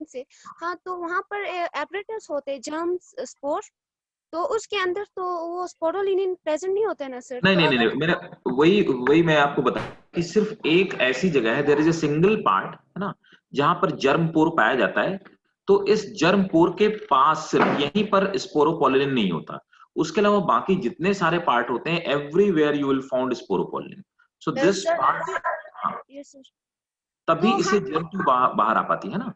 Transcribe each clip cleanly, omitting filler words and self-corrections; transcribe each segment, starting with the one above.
से। हाँ, तो वहाँ पर एपरेटस होते हैं, जर्म्स, स्पोर, तो उसके अंदर तो वो स्पोरोलिनिन प्रेजेंट नहीं होता है ना सर? नहीं तो नहीं नहीं, अगर नहीं मेरा वही वही मैं आपको बता कि सिर्फ एक ऐसी जगह है, there is a single part, है ना, जहां पर जर्म पोर पाया जाता है। तो इस जर्म पोर के पास सिर्फ यहीं पर स्पोरोपोलिन नहीं होता। उसके अलावा बाकी जितने सारे पार्ट होते हैं, everywhere you will found sporopollenin. So this sir part, yes sir, तभी तो इसे हम जर्म ट्यूब बाहर आ पाती है ना।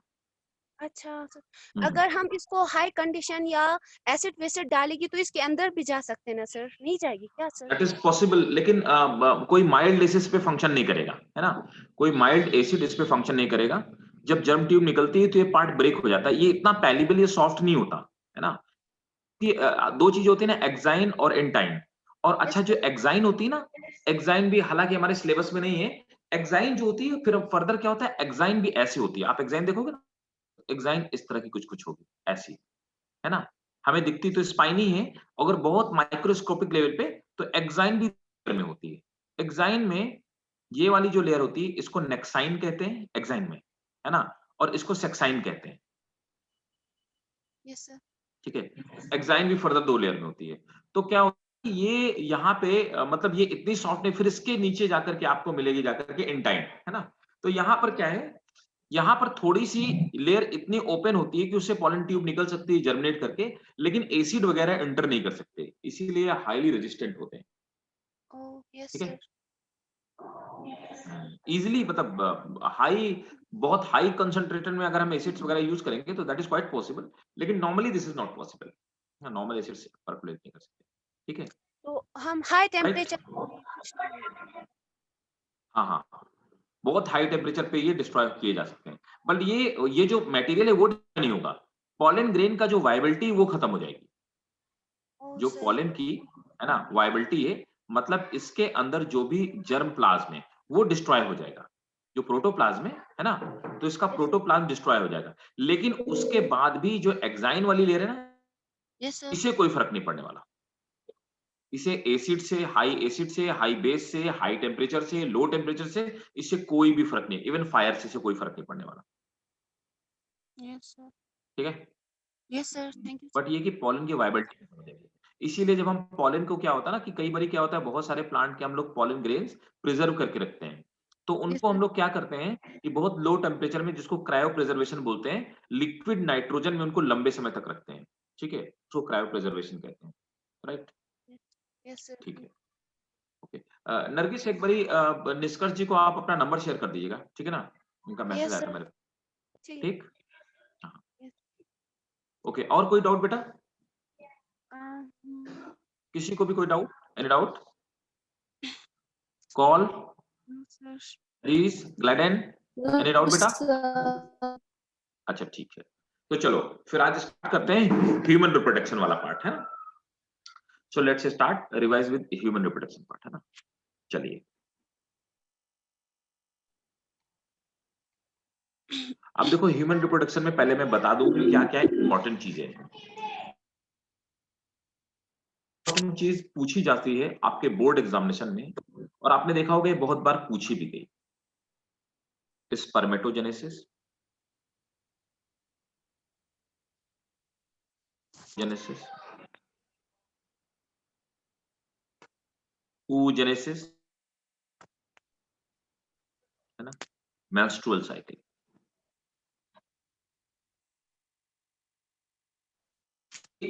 अच्छा सर, हम्म। अगर हम इसको हाई कंडीशन या एसिड वेसिड डालेगी तो इसके अंदर भी जा सकते हैं ना सर? नहीं जाएगी क्या सर? दैट इज पॉसिबल, लेकिन कोई माइल्ड एसिड पे फंक्शन नहीं करेगा, है ना। कोई माइल्ड एसिड इस पे फंक्शन नहीं करेगा। जब जर्म ट्यूब निकलती है तो ये पार्ट ब्रेक हो जाता है, ये इतना पैलेबल, ये सॉफ्ट नहीं होता, है ना। कि दो चीजें होती है ना, एक्साइन और एंटाइन। और अच्छा, यस जो एक्साइन होती है ना, एक्साइन भी हालांकि हमारे सिलेबस में नहीं है। एक्साइन जो होती है, फिर फर्दर क्या होता है, एक्साइन भी ऐसी होती है। आप एक्साइन देखोगे ना, एक्साइन इस तरह की कुछ कुछ होगी, ऐसी, है ना। हमें दिखती तो स्पाइनी है, अगर बहुत माइक्रोस्कोपिक लेवल पे, तो एक्साइन भी लेयर में होती है। एक्साइन में ये वाली जो लेयर होती है, इसको नेक्साइन कहते हैं एक्साइन में, है ना। और इसको सेक्साइन कहते हैं, यस सर। ठीक है। एक्साइन भी फर्दर दो लेयर में होती है। तो क्या होता है, ये यहाँ पे मतलब ये इतनी सॉफ्ट नहीं, फिर इसके नीचे जाकर के आपको मिलेगी जाकर के इंटाइन, है ना। तो यहाँ पर क्या है, यहाँ पर थोड़ी सी लेयर इतनी ओपन होती है कि उससे पॉलन ट्यूब निकल सकती है जर्मिनेट करके, लेकिन एसिड वगैरह एंटर नहीं कर सकते, इसीलिए हाईली रेजिस्टेंट होते हैं, ओह यस ठीक है। सर। इजीली, मतलब हाई, बहुत हाई कंसंट्रेटेड में अगर हम एसिड्स वगैरह यूज करेंगे तो दैट इज क्वाइट पॉसिबल, लेकिन normally this is not possible. Normal acids percolate नहीं कर सकते, ठीक है, तो हम हाई राइट। टेम्परेचर कुछ नहीं। हाँ हाँ हाँ। बहुत हाई टेम्परेचर पे ये डिस्ट्रॉय किए जा सकते हैं, बट ये जो मटेरियल है वो नहीं होगा। पॉलन ग्रेन का जो वायबिलिटी वो खत्म हो जाएगी। ओह जो सर। पॉलन की, है ना, वायबिलिटी है, मतलब इसके अंदर जो भी जर्म प्लाज्म है वो डिस्ट्रॉय हो जाएगा। जो प्रोटोप्लाज्म है ना, तो इसका यस सर। प्रोटोप्लाज्म डिस्ट्रॉय हो जाएगा। लेकिन उसके बाद भी जो एक्साइन वाली लेयर है ना, यस सर। इसे कोई फर्क नहीं पड़ने वाला। इसे एसिड से, हाई एसिड से, हाई बेस से, हाई टेम्परेचर से, लो टेम्परेचर से, इससे कोई भी फर्क नहीं, इवन फायर से कोई फर्क नहीं पड़ने वाला, यस सर। ठीक है। Yes sir, thank you but sir. ये कि पॉलन की वायबिलिटी खत्म हो जाएगी। इसीलिए जब हम पॉलन को, क्या होता है ना कि कई बार क्या होता है, बहुत सारे प्लांट के हम लोग पॉलन ग्रेन्स प्रिजर्व करके रखते हैं। तो यस उनको सर। हम लोग क्या करते हैं कि बहुत लो टेम्परेचर में, जिसको क्रायो प्रिजर्वेशन बोलते हैं, लिक्विड नाइट्रोजन में उनको लंबे समय तक रखते हैं, ठीक है, तो क्रायो प्रिजर्वेशन कहते हैं, राइट। Yes sir. ठीक है, ओके। नरगिस, एक बारी निष्कर्ष जी को आप अपना नंबर शेयर कर दीजिएगा, ठीक है ना, उनका मैसेज यस आया था सर। मेरे, ठीक ठीक। हाँ, है। ओके। और कोई डाउट बेटा, नो किसी को भी कोई doubt, any doubt, call, sir. रीस, ग्लैडन, एनी डाउट बेटा। सर। अच्छा, ठीक है। तो चलो फिर आज स्टार्ट करते हैं ह्यूमन रिप्रोडक्शन वाला पार्ट, है ना। So let's start revise with human reproduction part, है ना। चलिए, अब देखो ह्यूमन रिप्रोडक्शन में पहले मैं बता दूं कि क्या क्या इंपॉर्टेंट चीजें हैं। इंपॉर्टेंट चीज पूछी जाती है आपके बोर्ड एग्जामिनेशन में, और आपने देखा होगा ये बहुत बार पूछी भी गई। स्पर्मेटोजेनेसिस, जेनेसिस, oogenesis, है ना, मेंस्ट्रुअल साइकिल।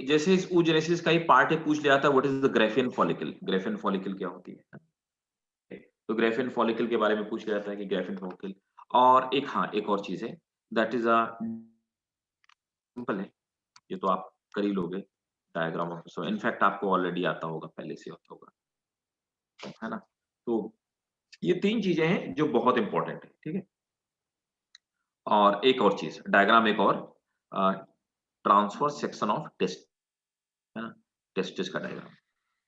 जैसे इस oogenesis का ही पार्ट है, पूछ लिया था what is the Graafian follicle, Graafian follicle क्या होती है। तो ग्रेफियन फॉलिकल के बारे में पूछ लिया जाता है कि ग्रेफियन फॉलिकल। और एक, हाँ, एक और चीज है, दैट इज अ सिंपल है, ये तो आप कर ही लोगे, डायग्राम ऑफ, सो इनफैक्ट आपको ऑलरेडी आता होगा, पहले से आता होगा, है ना। तो ये तीन चीजें हैं जो बहुत इंपॉर्टेंट है, ठीक है। और एक और चीज, डायग्राम एक और, ट्रांसफर सेक्शन ऑफ टेस्ट, है ना, टेस्टिस का डायग्राम।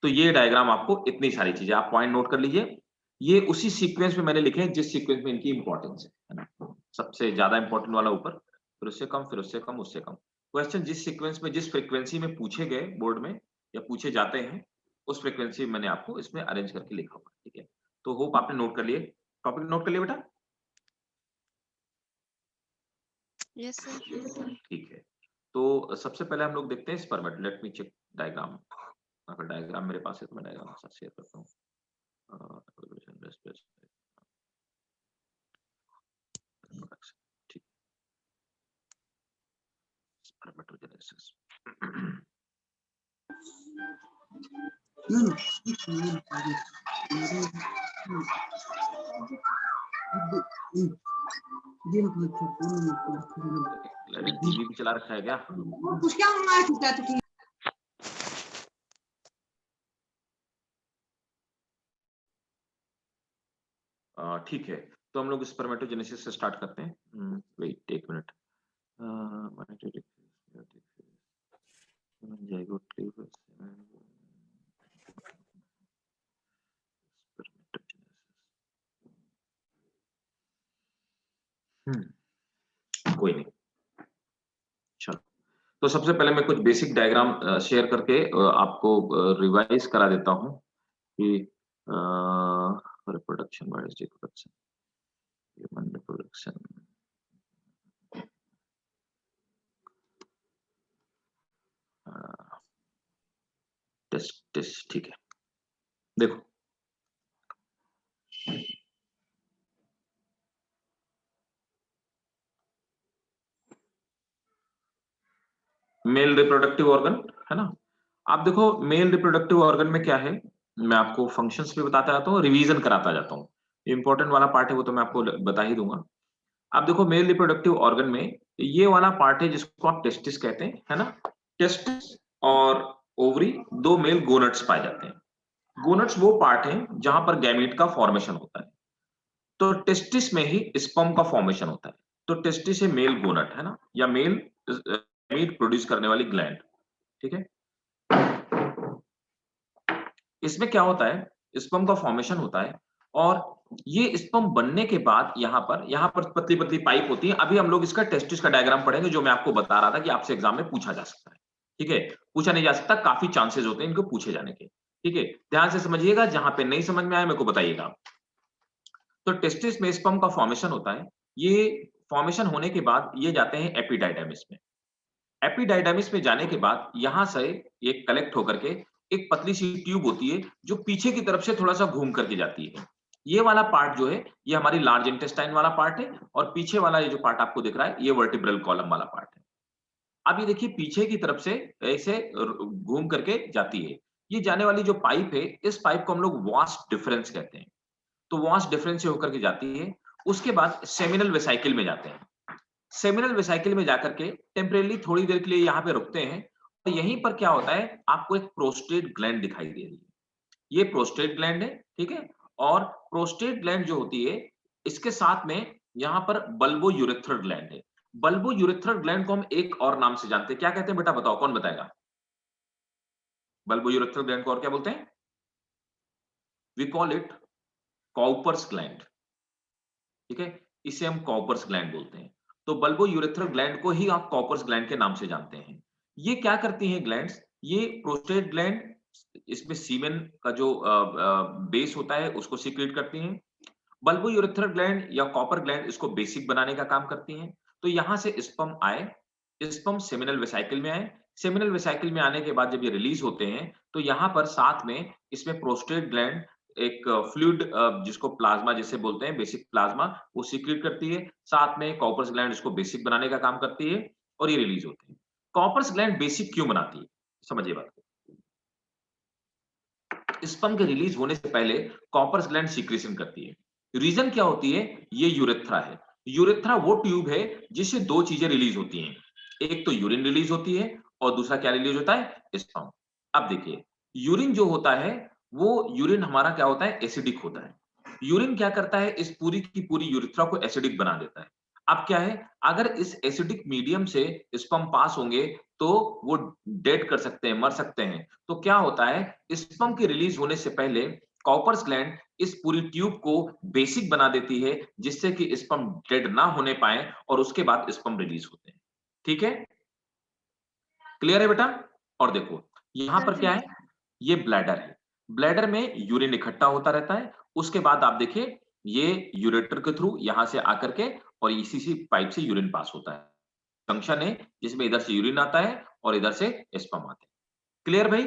तो ये डायग्राम आपको, इतनी सारी चीजें आप पॉइंट नोट कर लीजिए। ये उसी सीक्वेंस में मैंने लिखे हैं जिस सीक्वेंस में इनकी इंपॉर्टेंस है ना। सबसे ज्यादा इंपॉर्टेंट वाला ऊपर, फिर उससे कम, फिर उससे कम, उससे कम। क्वेश्चन जिस सीक्वेंस में, जिस फ्रीक्वेंसी में पूछे गए बोर्ड में या पूछे जाते हैं, उस फ्रीक्वेंसी मैंने आपको इसमें अरेंज करके लिखा हुआ है, ठीक है। तो होप आपने नोट कर लिए, टॉपिक नोट कर लिया बेटा। Yes sir. ठीक है, तो सबसे पहले हम लोग देखते हैं स्पर्मेट। Let me check diagram. अगर डायग्राम मेरे पास है तो मैं डायग्राम के साथ शेयर करता हूँ। ठीक, स्पर्मेटोजेनेसिस। टीवी भी चला रखा है क्या? ठीक है, तो हम लोग स्पर्मेटोजेनेसिस से स्टार्ट करते हैं। वेट एक मिनट। कोई नहीं, चलो। तो सबसे पहले मैं कुछ बेसिक डायग्राम शेयर करके आपको रिवाइज करा देता हूँ कि reproduction, what is reproduction, human reproduction. Test ठीक है, देखो मेल रिप्रोडक्टिव ऑर्गन है ना। आप देखो मेल रिप्रोडक्टिव ऑर्गन में क्या है, मैं आपको फंक्शंस भी बताता जाता हूँ, रिवीजन कराता जाता हूँ। इंपॉर्टेंट वाला पार्ट है वो तो मैं आपको बता ही दूंगा। आप देखो मेल रिप्रोडक्टिव ऑर्गन में ये वाला पार्ट है जिसको आप टेस्टिस कहते हैं, है ना। टेस्टिस और ओवरी, दो मेल गोनट्स पाए जाते हैं। गोनट्स वो पार्ट है जहां पर गैमीट का फॉर्मेशन होता है। तो टेस्टिस में ही स्पर्म का फॉर्मेशन होता है। तो टेस्टिस है मेल गोनट, है ना, या मेल गैमीट प्रोड्यूस करने वाली ग्लैंड। ठीक है, इसमें क्या होता है, स्पर्म का फॉर्मेशन होता है और ये स्पर्म बनने के बाद यहाँ पर पतली पतली पाइप होती है। अभी हम लोग इसका टेस्टिस का डायग्राम पढ़ेंगे जो मैं आपको बता रहा था कि आपसे एग्जाम में पूछा जा सकता है। ठीक है, पूछा नहीं जा सकता, काफी चांसेस होते हैं इनको पूछे जाने के। ठीक है, ध्यान से समझिएगा, जहां पे नहीं समझ में आए मेरे को बताइएगा। तो टेस्टिस में स्पर्म का फॉर्मेशन होता है। ये फॉर्मेशन होने के बाद ये जाते हैं एपिडाइडमिस में। एपिडाइडमिस में जाने के बाद यहां से ये कलेक्ट होकर के एक पतली सी ट्यूब होती है जो पीछे की तरफ से थोड़ा सा घूम करके जाती है। ये वाला पार्ट जो है ये हमारी लार्ज इंटेस्टाइन वाला पार्ट है और पीछे वाला ये जो पार्ट आपको दिख रहा है ये वर्टिब्रल कॉलम वाला पार्ट है। अब ये देखिए पीछे की तरफ से ऐसे घूम करके जाती है। ये जाने वाली जो पाइप है इस पाइप को हम लोग वास डिफरेंस कहते हैं। तो वास डिफरेंस से होकर के जाती है। उसके बाद सेमिनल वेसाइकिल में जाते हैं। सेमिनल वेसाइकिल में जाकर के टेम्परेली थोड़ी देर के लिए यहाँ पे रुकते हैं। तो यहीं पर क्या होता है, आपको एक प्रोस्टेट ग्लैंड दिखाई दे रही है। ये प्रोस्टेट ग्लैंड है, ठीक है। और प्रोस्टेट ग्लैंड जो होती है इसके साथ में यहाँ पर बल्बो यूरेथ्रल ग्लैंड है। बल्बो यूरेथ्रल ग्लैंड को हम एक और नाम से जानते हैं, क्या कहते हैं बेटा, बताओ कौन बताएगा। बल्बो यूरेथ्रल ग्लैंड को और क्या बोलते हैं? We call it Cowper's gland. ठीक है, इसे हम कॉपर्स ग्लैंड बोलते हैं। तो बल्बो यूरेथ्रल ग्लैंड को ही आप कॉपर्स ग्लैंड के नाम से जानते हैं। ये क्या करती हैं ग्लैंड्स, ये प्रोस्टेट ग्लैंड इसमें सीमेन का जो बेस होता है उसको सीक्रेट करती हैं। बल्बो यूरेथ्रल ग्लैंड या कॉपर ग्लैंड इसको बेसिक बनाने का काम करती हैं। तो यहां से स्पर्म आए, स्पर्म सेमिनल वेसाइकिल में आए। सेमिनल वेसाइकिल में आने के बाद जब ये रिलीज होते हैं तो यहाँ पर साथ में इसमें प्रोस्टेट ग्लैंड एक फ्लूइड जिसको प्लाज्मा जिसे बोलते हैं, बेसिक प्लाज्मा, वो सीक्रेट करती है। साथ में कॉपर्स ग्लैंड इसको बेसिक बनाने का काम करती है और ये रिलीज होती है। कॉपर्स ग्लैंड बेसिक क्यों बनाती है, समझिए बात को। स्पर्म के रिलीज होने से पहले कॉपर्स ग्लैंड सीक्रेशन करती है। रीजन क्या होती है, ये यूरेथ्रा है। यूरेथ्रा वो ट्यूब है जिससे दो चीजें रिलीज होती हैं, एक तो यूरिन रिलीज होती है और दूसरा क्या रिलीज होता है, स्पर्म। अब देखिए यूरिन जो होता है वो यूरिन हमारा क्या होता है, एसिडिक होता है। यूरिन क्या करता है, इस पूरी की पूरी यूरेथ्रा को एसिडिक बना देता है। अब क्या है, अगर इस एसिडिक मीडियम से स्पर्म पास होंगे तो वो डेड कर सकते हैं, मर सकते हैं। तो क्या होता है, स्पर्म के रिलीज होने से पहले कॉपर्स ग्लैंड इस पूरी ट्यूब को बेसिक बना देती है जिससे कि स्पर्म डेड ना होने पाए और उसके बाद स्पर्म रिलीज होते हैं। ठीक है, क्लियर है बेटा। और देखो यहां पर क्या है, ये ब्लैडर है। ब्लैडर में यूरिन इकट्ठा होता रहता है। उसके बाद आप देखिए ये यूरेटर के थ्रू यहां से आकर के और इसी पाइप से यूरिन पास होता है। जंक्शन है जिसमें इधर से यूरिन आता है और इधर से स्पर्म आते हैं। क्लियर भाई?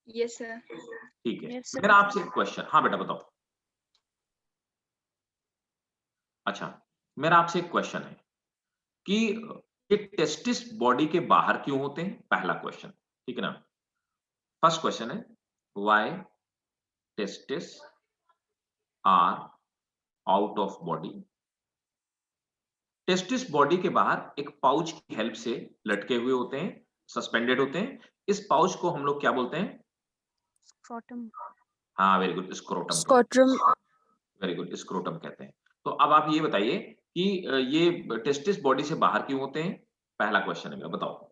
Yes sir. ठीक है। Yes, sir. मेरा आपसे एक क्वेश्चन, हाँ बेटा बताओ। अच्छा, मेरा आपसे एक क्वेश्चन है कि ये टेस्टिस बॉडी के बाहर क्यों होते हैं? पहला क्वेश्चन, ठीक है ना। फर्स्ट क्वेश्चन है why testis are out of body. Testis body के बाहर एक पाउच की हेल्प से लटके हुए होते हैं, सस्पेंडेड होते हैं। इस पाउच को हम लोग क्या बोलते हैं? Scrotum. हाँ very good, scrotum. Scrotum. Very good, scrotum कहते हैं। तो अब आप ये बताइए कि ये टेस्टिस बॉडी से बाहर क्यों होते हैं? पहला क्वेश्चन है मेरा, बताओ।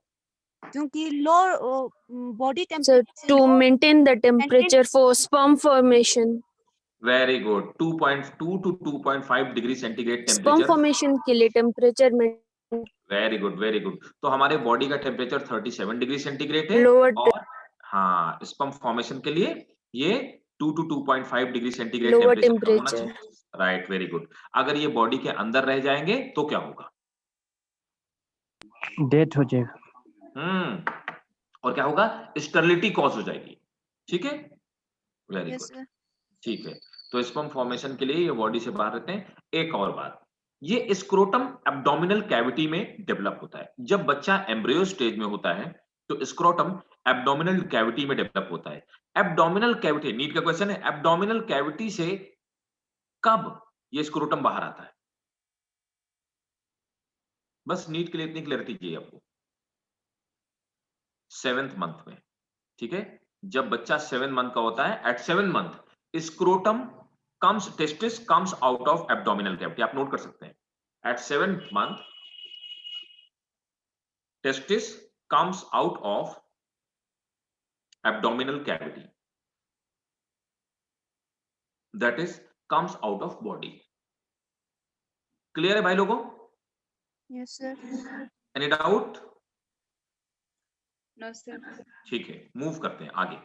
क्योंकि low body So temperature to maintain the temperature for sperm formation. Very good, 2.2 to 2.5 degree centigrade Sperm temperature. formation के लिए temperature में वेरी गुड वेरी गुड। तो हमारे बॉडी का टेम्परेचर 37 डिग्री सेंटीग्रेड है lower और हाँ, स्पर्म फॉर्मेशन के लिए ये 2 to 2.5 degree centigrade lower temperature का होना temperature. चाहिए। Right, very good. अगर ये बॉडी के अंदर रह जाएंगे तो क्या होगा? डेथ हो जाएगा। और क्या होगा? स्टर्लिटी कॉज हो जाएगी। ठीक है, वेरी Yes, गुड। sir. ठीक है, तो स्पर्म फॉर्मेशन के लिए ये बॉडी से बाहर रहते हैं। एक और बात, ये स्क्रोटम एब्डोमिनल कैविटी में डेवलप होता है। जब बच्चा एम्ब्रियो स्टेज में होता है तो स्क्रोटम एब्डोमिनल कैविटी में डेवलप होता है। एब्डोमिनल कैविटी, नीट का क्वेश्चन है, एब्डोमिनल कैविटी से कब ये स्क्रोटम बाहर आता है? बस नीट के लिए इतनी क्लैरिटी चाहिए आपको। 7th मंथ में, ठीक है, जब बच्चा 7 मंथ का होता है, at 7 month scrotum comes, testis comes out of abdominal cavity। आप नोट कर सकते हैं, at 7th month testis comes out of abdominal cavity, that is comes out of body। Clear है भाई लोगों? Yes, sir. Any doubt? No sir. ठीक है, move करते हैं आगे।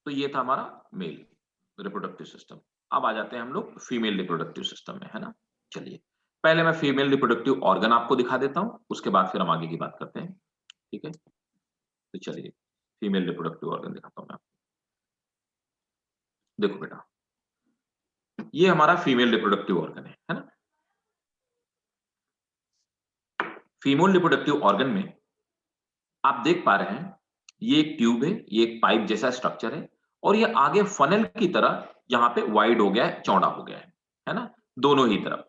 तो ये था हमारा मेल रिप्रोडक्टिव सिस्टम। अब आ जाते हैं हम लोग फीमेल रिप्रोडक्टिव सिस्टम में, है ना। चलिए, पहले मैं फीमेल रिप्रोडक्टिव ऑर्गन आपको दिखा देता हूं, उसके बाद फिर हम आगे की बात करते हैं। ठीक है, तो चलिए फीमेल रिप्रोडक्टिव ऑर्गन दिखाता हूं मैं आपको। देखो बेटा, ये हमारा फीमेल रिप्रोडक्टिव ऑर्गन है ना। फीमेल रिप्रोडक्टिव ऑर्गन में आप देख पा रहे हैं, ये एक ट्यूब है, ये एक पाइप जैसा स्ट्रक्चर है, और ये आगे फनल की तरह यहाँ पे वाइड हो गया है, चौड़ा हो गया है ना, दोनों ही तरफ।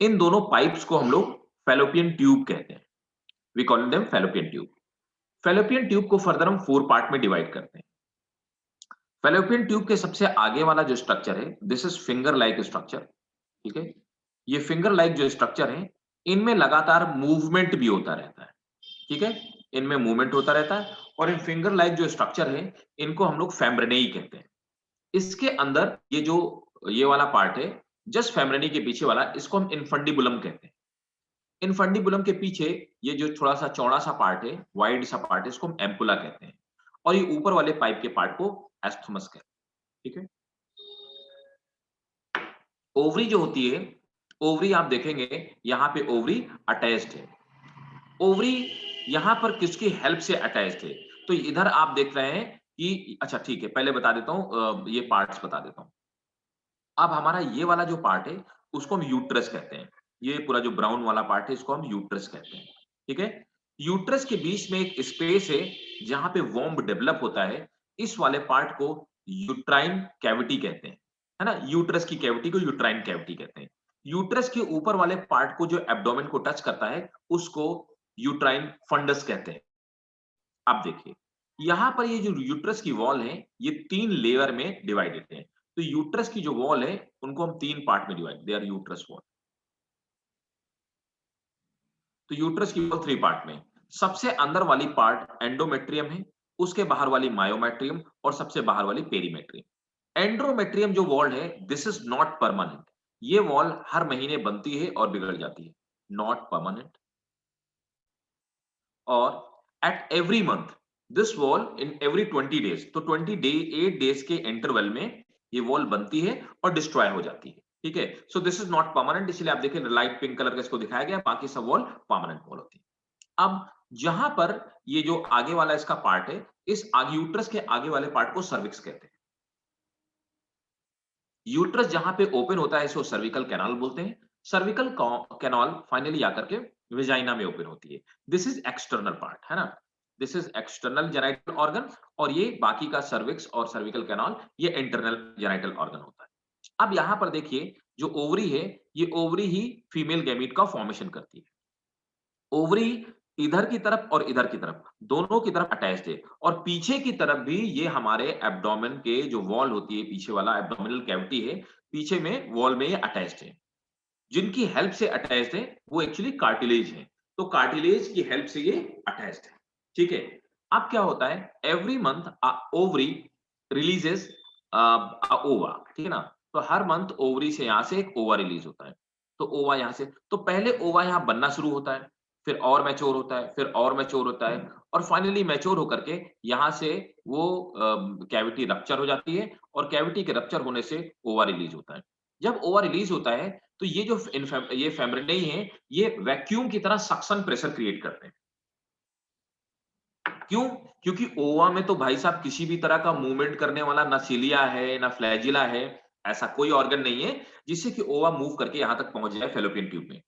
इन दोनों पाइप्स को हम लोग फैलोपियन ट्यूब कहते हैं। We call them Fallopian tube. Fallopian tube को फर्दर हम 4 पार्ट में डिवाइड करते हैं। फैलोपियन ट्यूब के सबसे आगे वाला जो स्ट्रक्चर है, this is finger like structure. ठीक है, ये फिंगर लाइक जो स्ट्रक्चर है, इनमें लगातार मूवमेंट भी होता रहता है। ठीक है, इनमें मूवमेंट होता रहता है, और इन फिंगर लाइक जो स्ट्रक्चर है, इनको हम लोग फेम्ब्रेनेई कहते हैं। इसके अंदर ये जो ये वाला पार्ट है, जस्ट फेम्ब्रेनी के पीछे वाला, इसको हम इनफंडिबुलम कहते हैं। इनफंडिबुलम के पीछे ये जो थोड़ा सा चौड़ा सा पार्ट है, वाइड सा पार्ट है, इसको हम एम्पुला कहते हैं, और ये ऊपर वाले पाइप के पार्ट को एस्थमस कहते हैं। ठीक है, ओवरी जो होती है, ओवरी आप देखेंगे यहां पे ओवरी अटैच्ड है। ओवरी यहां पर किसकी हेल्प से अटैच्ड है? तो इधर आप देख रहे हैं कि, अच्छा ठीक है, पहले बता देता हूं, ये पार्ट्स बता देता हूं। अब हमारा ये वाला जो पार्ट है, उसको हम यूट्रस कहते हैं। ये पूरा जो ब्राउन वाला पार्ट है, इसको हम यूट्रस कहते हैं। ठीक है, यूट्रस के बीच में एक स्पेस है जहां पे वॉम्ब डेवलप होता है। इस वाले पार्ट को यूट्राइन कैविटी कहते हैं, है ना। यूट्रस की कैविटी को यूट्राइन कैविटी कहते हैं। यूट्रस के ऊपर वाले पार्ट को जो एब्डोमेन को टच करता है, उसको यूट्राइन फंडस कहते हैं। अब देखिए, यहां पर ये जो यूट्रस की वॉल है, ये 3 लेयर में डिवाइडेड है। तो यूट्रस की जो वॉल है, उनको हम 3 पार्ट में divide, they are uterus wall. तो यूट्रस की वॉल 3 पार्ट में, सबसे अंदर वाली पार्ट एंडोमेट्रियम है, उसके बाहर वाली मायोमेट्रियम, और सबसे बाहर वाली पेरीमेट्रियम। एंडोमेट्रियम जो वॉल है, दिस इज नॉट परमानेंट। ये वॉल हर महीने बनती है और बिगड़ जाती है, नॉट परमानेंट। और at every month this wall, in every 20 days, तो 8 डेज के इंटरवल में ये वॉल बनती है और डिस्ट्रॉय हो जाती है। ठीक है। So this is not permanent, इसलिए आप देखिए लाइट पिंक कलर का इसको दिखाया गया, बाकी सब वॉल परमानेंट वॉल होती है। अब जहां पर ये जो आगे वाला इसका पार्ट है, इस आगे यूट्रस के आगे वाले पार्ट को सर्विक्स कहते हैं। यूट्रस जहां पे ओपन होता है इसको सर्विकल कैनाल बोलते हैं। सर्विकल कैनाल फाइनली आकर के वेजाइना में ओपन होती है। दिस इज एक्सटर्नल पार्ट, है ना, this is external genital organ, और ये बाकी का सर्विक्स और सर्विकल कैनाल ये इंटरनल जेनाइटल ऑर्गन होता है। अब यहां पर देखिए जो ओवरी है, ये ओवरी ही फीमेल गैमीट का फॉर्मेशन करती है। ओवरी इधर की तरफ और इधर की तरफ दोनों की तरफ अटैच्ड है, और पीछे की तरफ भी ये हमारे एब्डोमेन के जो वॉल होती है, पीछे वाला एब्डोमिनल कैविटी है, पीछे में वॉल में ये अटैच्ड है। जिनकी हेल्प से अटैच्ड है वो एक्चुअली कार्टिलेज है, तो कार्टिलेज की हेल्प से ये अटैच्ड है। ठीक है। अब क्या होता है, एवरी मंथ ओवरी रिलीजेस ओवा, ठीक है ना, तो हर मंथ ओवरी से यहां से एक ओवा रिलीज होता है। तो ओवा यहां से, तो पहले ओवा यहां बनना शुरू होता है, फिर और मैच्योर होता है, फिर और मैच्योर होता है, और फाइनली मैच्योर होकर के यहां से वो कैविटी रप्चर हो जाती है, और कैविटी के रप्चर होने से ओवा रिलीज होता है। जब ओवा रिलीज होता है तो ये जो ये फेमरिनेई है, ये वैक्यूम की तरह सक्शन प्रेशर क्रिएट करते हैं। क्यों? क्योंकि ओवा में तो भाई साहब किसी भी तरह का मूवमेंट करने वाला ना सिलिया है ना फ्लैजिला है, ऐसा कोई ऑर्गन नहीं है जिससे कि ओवा मूव करके यहां तक पहुंच जाए फैलोपियन ट्यूब में।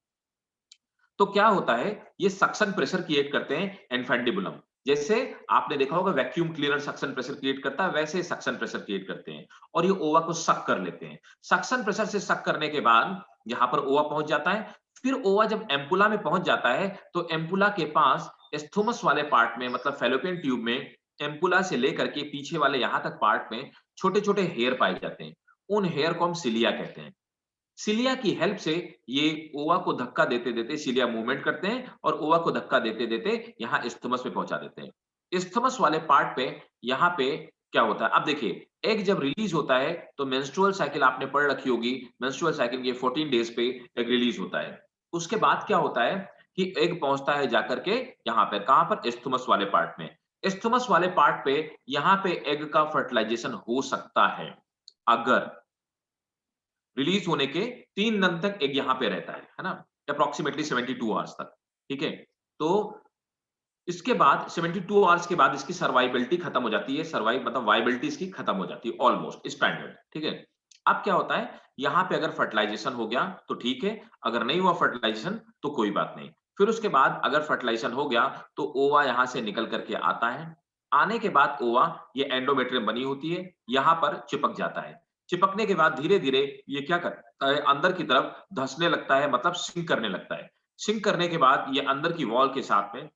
तो क्या होता है, ये सक्शन प्रेशर क्रिएट करते हैं इन्फेंडिबुलम। जैसे आपने देखा होगा vacuum cleaner suction pressure create करता है, वैसे सक्शन प्रेशर क्रिएट करते हैं, और ये ओवा को सक कर लेते हैं। सक्शन प्रेशर से सक करने के बाद यहां पर ओवा पहुंच जाता है। फिर ओवा जब एम्पुला में पहुंच जाता है तो एम्पुला के पास एस्थोमस वाले पार्ट में, मतलब फैलोपियन ट्यूब में, एम्पुला से लेकर के पीछे वाले यहां तक पार्ट में छोटे छोटे हेयर पाए जाते हैं। उन हेयर को हम सिलिया कहते हैं। सिलिया की हेल्प से ये ओवा को धक्का देते देते सिलिया मूवमेंट करते हैं, और ओवा को धक्का देते देते यहां इस्थमस में पहुंचा देते हैं। इस्थमस वाले पार्ट पे यहां पे क्या होता है, अब देखिए एग जब रिलीज होता है तो मेंस्ट्रुअल साइकिल आपने पढ़ रखी होगी, मेंस्ट्रुअल साइकिल के 14 डेज पे एग रिलीज होता है। उसके बाद क्या होता है कि एग पहुंचता है जाकर के यहाँ पे, कहां पर, इस्थमस वाले पार्ट में। इस्थमस वाले पार्ट पे यहां पे एग का फर्टिलाइजेशन हो सकता है अगर रिलीज होने के 3 दिन तक एग यहां पे रहता है ना, अप्रोक्सीमेटली 72 आवर्स तक। ठीक है। तो इसके बाद 72 आवर्स के बाद इसकी सर्वाइबिलिटी खत्म हो जाती है, सर्वाइव मतलब वाइबिलिटी इसकी खत्म हो जाती है ऑलमोस्ट स्टैंडर्ड। ठीक है। अब क्या होता है, यहां पे अगर फर्टिलाइजेशन हो गया तो ठीक है, अगर नहीं हुआ फर्टिलाइजेशन तो कोई बात नहीं। फिर उसके बाद अगर फर्टिलाइजेशन हो गया तो ओवा यहां से निकल करके आता है। आने के बाद ओवा, ये एंडोमेट्रियम बनी होती है, यहां पर चिपक जाता है। चिपकने के बाद धीरे धीरे ये क्या करता है, अंदर की तरफ धंसने लगता है, मतलब सिंक करने लगता है। सिंक करने के बाद ये अंदर की वॉल के साथ में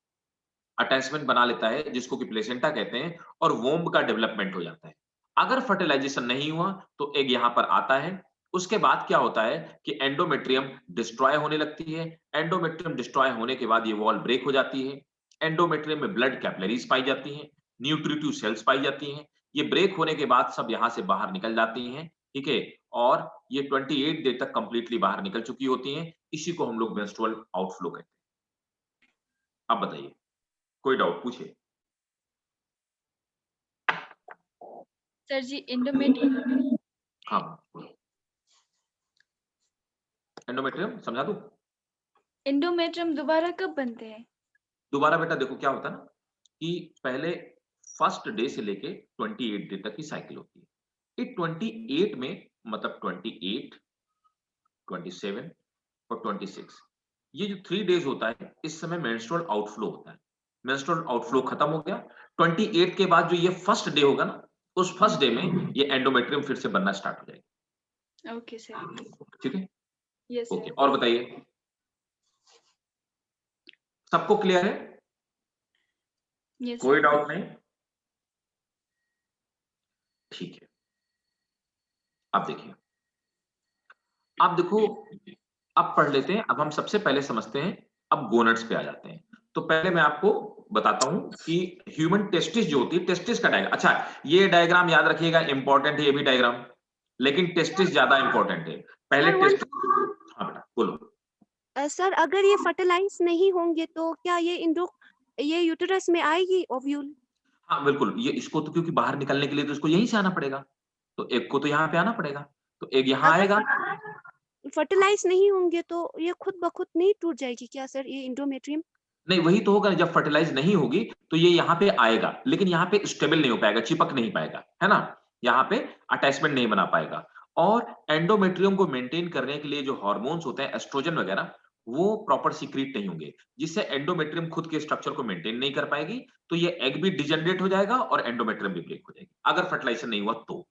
अटैचमेंट बना लेता है, जिसको कि प्लेसेंटा कहते हैं, और वोम्ब का डेवलपमेंट हो जाता है। अगर फर्टिलाइजेशन नहीं हुआ तो एग यहां पर आता है। उसके बाद क्या होता है कि एंडोमेट्रियम डिस्ट्रॉय होने लगती है। एंडोमेट्रियम डिस्ट्रॉय होने के बाद ये वॉल ब्रेक हो जाती है। एंडोमेट्रियम में ब्लड कैपिलरीज पाई जाती हैं, न्यूट्रिटिव सेल्स पाई जाती हैं। ये ब्रेक होने के बाद सब यहां से बाहर निकल जाती हैं। ठीक है। और ये 28 डे तक कंप्लीटली बाहर निकल चुकी होती हैं। इसी को हम लोग मेंस्ट्रुअल आउटफ्लो कहते हैं। अब बताइए, कोई डाउट पूछे। सर जी एंडोमेट्रियम, हाँ, एंडोमेट्रियम समझा दूं? एंडोमेट्रियम दोबारा कब बनते हैं? दोबारा बेटा देखो क्या होता है ना, कि पहले फर्स्ट डे से लेके 28 डे तक की साइकिल होती है। ये 28 में, मतलब 28, 27 और 26, ये जो 3 डेज होता है, इस समय मेंस्ट्रुअल आउटफ्लो होता है। मेंस्ट्रुअल आउटफ्लो खत्म हो गया। 28 के बाद जो ये फर्स्ट डे होगा ना, उस फर्स्ट डे में ये एंडोमेट्रियम फिर से बनना स्टार्ट हो जाएगा। Okay sir. ठीक है। Yes okay, sir. और बताइए, सबको क्लियर है? यस कोई सर। डाउट नहीं? ठीक है। अब देखिए, अब देखो, अब पढ़ लेते हैं। अब हम सबसे पहले समझते हैं, अब गोनड्स पे आ जाते हैं। तो पहले मैं आपको बताता हूं कि ह्यूमन टेस्टिस जो होती है, टेस्टिस का डायग्राम, अच्छा ये डायग्राम याद रखिएगा, इंपॉर्टेंट है ये भी डायग्राम, लेकिन टेस्टिस ज्यादा इंपॉर्टेंट है। पहले सर, टेस्टिस, हाँ बेटा बोलो। सर अगर ये फर्टिलाइज नहीं होंगे तो क्या ये यूटेरस में आएगी ओव्यूल? हाँ बिल्कुल, ये इसको तो क्योंकि बाहर निकलने के लिए तो इसको यहीं से आना पड़ेगा, तो एग को तो यहाँ पे आना पड़ेगा, तो एग यहाँ अगर आएगा। फर्टिलाइज नहीं होंगे तो ये खुद ब खुद नहीं टूट जाएगी क्या सर, ये इंडोमेट्रियम? नहीं, वही तो होगा, जब फर्टिलाइज नहीं होगी तो ये यहाँ पे आएगा, लेकिन यहाँ पे स्टेबल नहीं हो पाएगा, चिपक नहीं पाएगा, है ना? यहाँ पे अटैचमेंट नहीं बना पाएगा। और एंडोमेट्रियम को मेंटेन करने के लिए जो हार्मोन्स होते हैं, एस्ट्रोजन वगैरह, वो प्रॉपर सीक्रेट नहीं होंगे, जिससे एंडोमेट्रियम खुद के स्ट्रक्चर को मेंटेन नहीं कर पाएगी, तो ये एग भी डिजेनरेट हो जाएगा और एंडोमेट्रियम भी ब्रेक हो जाएगी, अगर फर्टिलाइजेशन नहीं हुआ तो।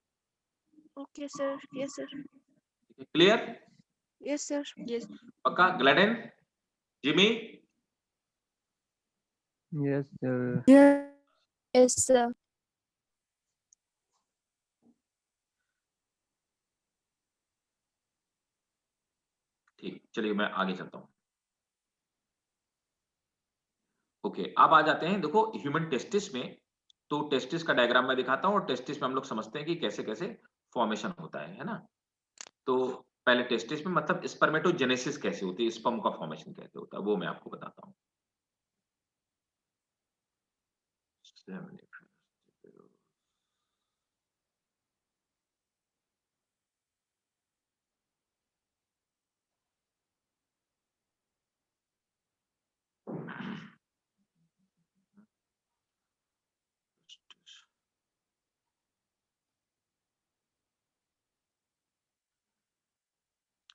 Okay sir, yes sir, clear? Yes sir. Yes. पक्का? ग्लैडन, Jimmy? Yes, sir. Yes, sir. ठीक, चलिए मैं आगे चलता हूँ। ओके, अब आ जाते हैं, देखो ह्यूमन टेस्टिस में, तो टेस्टिस का डायग्राम मैं दिखाता हूँ, और टेस्टिस में हम लोग समझते हैं कि कैसे कैसे फॉर्मेशन होता है ना? तो पहले टेस्टिस में मतलब स्पर्मेटोजेनेसिस कैसे होती है, स्पर्म का फॉर्मेशन कैसे होता है, वो मैं आपको बताता हूँ।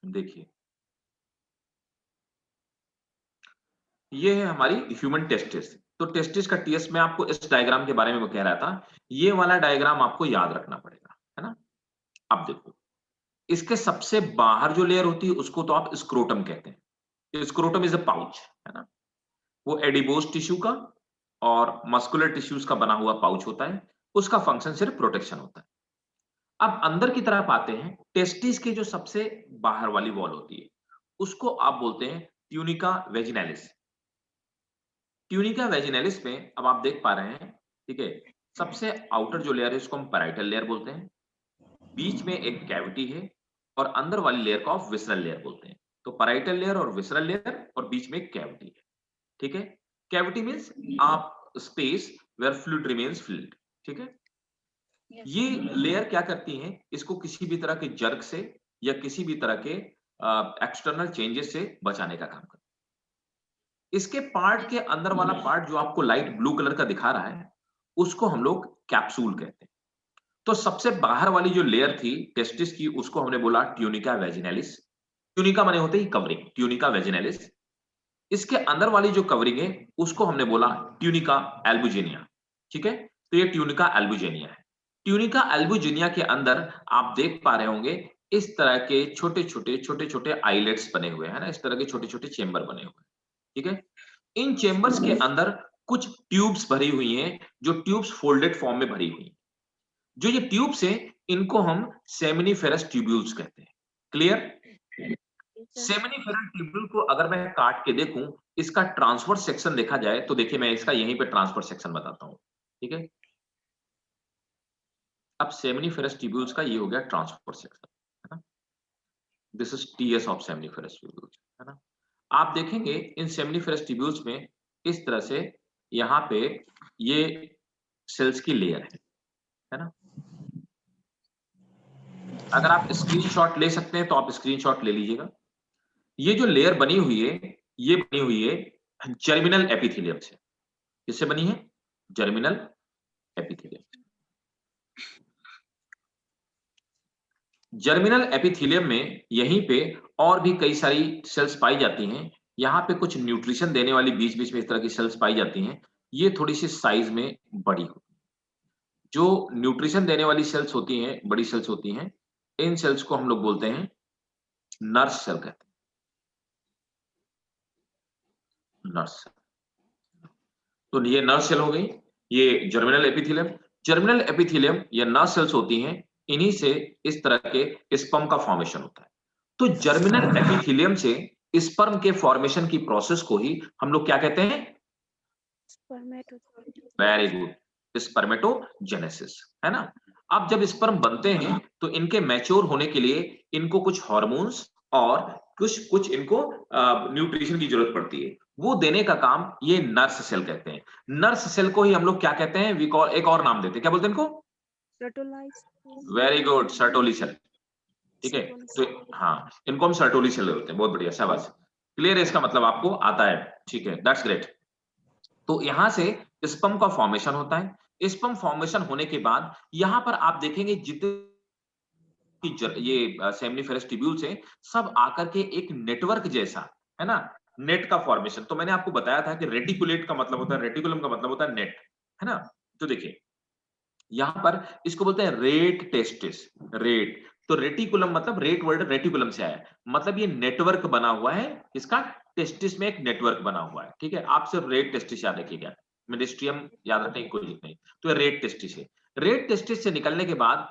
देखिए, ये है हमारी ह्यूमन टेस्टिस। तो टेस्टिस का टीएस में आपको इस डायग्राम के बारे में कह रहा था, ये वाला डायग्राम आपको याद रखना पड़ेगा, है ना? अब देखो, इसके सबसे बाहर जो लेयर होती है उसको तो आप स्क्रोटम कहते हैं। स्क्रोटम इज अ पाउच, है ना? वो एडिपोज टिश्यू का और मस्कुलर टिश्यूज का बना हुआ पाउच होता है, उसका फंक्शन सिर्फ प्रोटेक्शन होता है। अब अंदर की तरफ आते हैं, टेस्टिस के जो सबसे बाहर वाली वॉल होती है उसको आप बोलते हैं ट्यूनिका वेजिनैलिस। ट्यूनिका वेजिनैलिस में अब आप देख पा रहे हैं, ठीक है, सबसे आउटर जो लेयर है उसको हम पैराइटल लेयर बोलते हैं, बीच में एक कैविटी है, और अंदर वाली लेयर को आप विसरल लेयर बोलते हैं। तो पैराइटल लेयर और विसरल लेयर, और बीच में एक कैविटी है, ठीक है? कैविटी मींस आप space where fluid remains filled, ठीक है? Yes. ये लेयर क्या करती हैं, इसको किसी भी तरह के जर्क से या किसी भी तरह के एक्सटर्नल चेंजेस से बचाने का काम करती है। इसके पार्ट के अंदर वाला पार्ट जो आपको लाइट ब्लू कलर का दिखा रहा है, उसको हम लोग कैप्सूल कहते हैं। तो सबसे बाहर वाली जो लेयर थी टेस्टिस की, उसको हमने बोला ट्यूनिका वेजिनैलिस। ट्यूनिका माने होते ही कवरिंग, ट्यूनिका वेजिनैलिस। इसके अंदर वाली जो कवरिंग है उसको हमने बोला ट्यूनिका एल्बुजिनिया, ठीक है? तो ये ट्यूनिका एल्बुजिनिया है। ट्यूनिका एल्बुजिनिया के अंदर आप देख पा रहे होंगे इस तरह के छोटे-छोटे आइलेट्स बने हुए हैं ना, इस तरह के छोटे-छोटे चेंबर बने हुए हैं, ठीक है? इन चेंबर्स के अंदर कुछ ट्यूब्स भरी हुई हैं, जो ट्यूब्स फोल्डेड फॉर्म में भरी हुई हैं। जो ये ट्यूब्स हैं, इनको हम सेमिनिफेरस ट्यूब्यूल्स कहते हैं। क्लियर? सेमिनिफेरस ट्यूब्यूल को अगर मैं काट के देखूं, इसका ट्रांसवर्स सेक्शन देखा जाए तो देखिए मैं इसका यहीं पे ट्रांसवर्स सेक्शन बताता हूं, ठीक है? अब सेमिनिफेरस ट्यूब्यूल्स का ये हो गया ट्रांसवर्स सेक्शन, है ना? This is TS of seminiferous tubules, है ना? आप देखेंगे इन सेमिनिफेरस ट्यूब्यूल्स में इस तरह से यहाँ पे ये सेल्स की लेयर है ना? अगर आप स्क्रीनशॉट ले सकते हैं तो आप स्क्रीनशॉट ले लीजिएगा। ये जो लेयर बनी हुई है, ये बनी हुई है जर्मिनल एपिथेलियम से। किससे बनी है? Germinal epithelium. जर्मिनल एपिथेलियम में यहीं पे और भी कई सारी सेल्स पाई जाती हैं। यहाँ पे कुछ न्यूट्रिशन देने वाली बीच-बीच में इस तरह की सेल्स पाई जाती हैं। ये थोड़ी सी साइज में बड़ी होती हैं। जो न्यूट्रिशन देने वाली सेल्स होती हैं, बड़ी सेल्स होती हैं, इन सेल्स को हम लोग बोलते हैं नर्स सेल कहते हैं, नर्स सेल। तो ये नर्व सेल हो गई, ये जर्मिनल एपिथेलियम। जर्मिनल एपिथेलियम या नर्व सेल्स होती हैं, इन्हीं से इस तरह के स्पर्म का फॉर्मेशन होता है। तो जर्मिनल एपिथेलियम से स्पर्म के फॉर्मेशन की प्रोसेस को ही हम लोग क्या कहते हैं? वेरी गुड, स्पर्मेटोजेनेसिस, है ना? अब जब स्पर्म बनते हैं तो इनके मैच्योर होने के लिए इनको कुछ हार्मोन्स और कुछ इनको न्यूट्रिशन की जरूरत पड़ती है। वो देने का काम ये नर्स सेल कहते हैं। नर्स सेल को ही हम लोग क्या कहते हैं? एक और नाम देते हैं, क्या बोलते हैं इनको? सर्टोलाइज। Very good, Sertoli cell. ठीक है, तो हाँ, इनको हम सर्टोली सेल बोलते हैं। बहुत बढ़िया, शाबाश, क्लियर है, इसका मतलब आपको आता है, ठीक है, दैट्स ग्रेट। तो यहाँ से स्पर्म का फॉर्मेशन होता है। स्पर्म फॉर्मेशन होने के बाद यहाँ पर आप देखेंगे जितने ये सेमिनिफेरस ट्यूब्यूल्स हैं, सब आकर के एक नेटवर्क जैसा, है ना, नेट का फॉर्मेशन। तो मैंने आपको बताया था कि रेटिकुलेट का मतलब होता है, रेटिकुलम का मतलब होता है नेट, है ना। तो देखिए यहाँ पर इसको बोलते हैं रेट टेस्टिस, रेट। तो रेटिकुलम मतलब रेट वर्ड रेटिकुलम से आया है, मतलब ये नेटवर्क बना हुआ है, इसका टेस्टिस में एक नेटवर्क बना हुआ है, ठीक है। आप सिर्फ रेट टेस्टिस याद रखिएगा, मिनिस्ट्रियम याद रखने की कोई जरूरत नहीं। तो ये रेट टेस्टिस है। रेट टेस्टिस से निकलने के बाद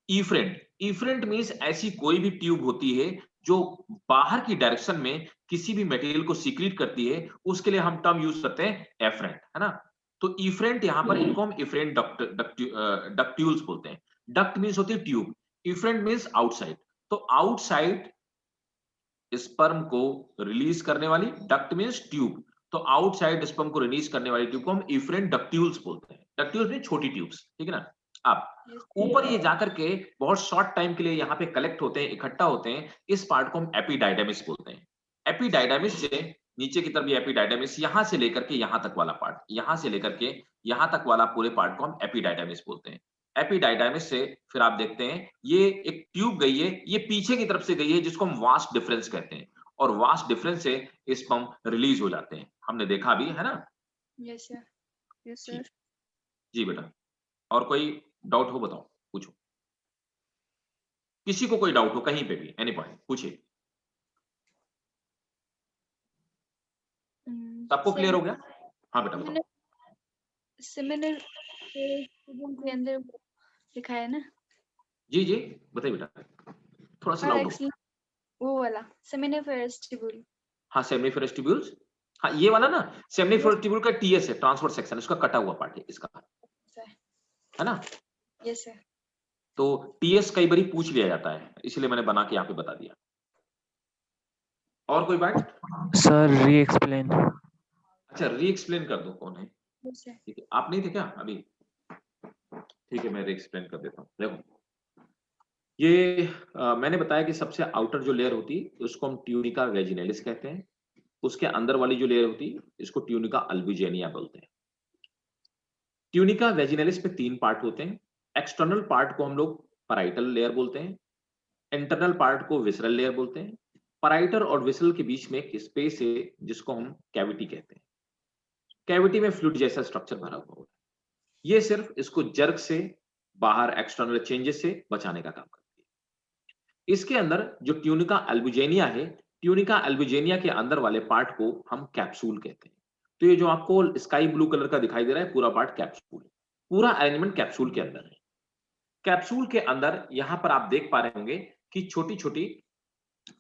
इफ्रेंट, इफ्रेंट मींस ऐसी कोई भी ट्यूब होती है जो बाहर की डायरेक्शन में किसी भी मटेरियल को सीक्रेट करती है, उसके लिए हम टर्म यूज करते हैं एफ्रेंट, है ना। तो इफ्रेंट यहाँ पर इनको हम इफ्रेंट डक्ट्यूल्स बोलते हैं। डक्ट मींस होती है ट्यूब, इफ्रेंट मींस आउटसाइड। तो आउटसाइड स्पर्म को रिलीज करने वाली, डक्ट मींस ट्यूब, तो आउटसाइड स्पर्म को रिलीज करने वाली ट्यूब को हम इफ्रेंट डक्ट्यूल्स बोलते हैं। डक्ट्यूल्स में छोटी ट्यूब्स, ठीक है ना। अब ऊपर ये जाकर के बहुत शॉर्ट टाइम के लिए यहाँ पे कलेक्ट होते हैं, इकट्ठा होते हैं, इस पार्ट को हम एपिडाइडेमिस बोलते हैं। एपिडाइडेमिस से नीचे की तरफ ये एपिडाइडेमिस, यहां से लेकर के यहां तक वाला पार्ट, यहां से लेकर के यहां तक वाला पूरे पार्ट को हम एपिडाइडेमिस बोलते हैं। एपिडाइडेमिस से फिर आप देखते हैं ये एक ट्यूब गई है, ये पीछे की तरफ से गई है, जिसको हम वास्ट डिफरेंस कहते हैं, और वास्ट डिफरेंस से स्पर्म रिलीज हो जाते हैं, हमने देखा भी है ना। Yes sir. Yes sir. जी बेटा, और कोई डाउट हो बताओ, पूछो, किसी को कोई डाउट हो कहीं पे भी, एनी पॉइंट पूछिए। सबको क्लियर हो गया? हाँ बेटा बताओ। सिमिलर के अंदर लिखा है ना, जी जी बताइए बेटा, थोड़ा सा लाउड हो। वो वाला सेमिनिफेरस ट्यूब्यूल। हाँ सेमिनिफेरस ट्यूब्यूल्स, हाँ ये वाला ना, सेमिनिफेरस ट्यूब्यूल का टीएस है, ट्रांसवर्स सेक्शन, इसका कटा हुआ पार्ट है इसका, है ना। Yes sir. तो टीएस कई बार पूछ लिया जाता है, इसलिए मैंने बना के यहाँ पे बता दिया। और कोई बात? सर री एक्सप्लेन। अच्छा री एक्सप्लेन कर दो, कौन है? Yes sir. ठीक है, आप नहीं थे क्या अभी? ठीक है मैं री एक्सप्लेन कर देता हूँ। देखो ये मैंने बताया कि सबसे आउटर जो लेयर होती है उसको हम ट्यूनिका वेजिनैलिस कहते हैं, उसके अंदर वाली जो लेयर होती है इसको ट्यूनिका अल्बुजिनिया बोलते हैं। ट्यूनिका वेजिनैलिस में 3 पार्ट होते हैं। एक्सटर्नल पार्ट को हम लोग पैराइटल लेयर बोलते हैं, इंटरनल पार्ट को विसरल लेयर बोलते हैं। पैराइटल और विसरल के बीच में एक स्पेस है जिसको हम कैविटी कहते हैं। कैविटी में फ्लूइड जैसा स्ट्रक्चर भरा हुआ होता है, ये सिर्फ इसको जर्क से, बाहर एक्सटर्नल चेंजेस से बचाने का काम करती है। इसके अंदर जो ट्यूनिका अल्बुजिनिया है, ट्यूनिका अल्बुजिनिया के अंदर वाले पार्ट को हम कैप्सूल कहते हैं। तो ये जो आपको स्काई ब्लू कलर का दिखाई दे रहा है पूरा पार्ट कैप्सूल है, पूरा अरेंजमेंट कैप्सूल के अंदर है। कैप्सूल के अंदर यहां पर आप देख पा रहे होंगे कि छोटी छोटी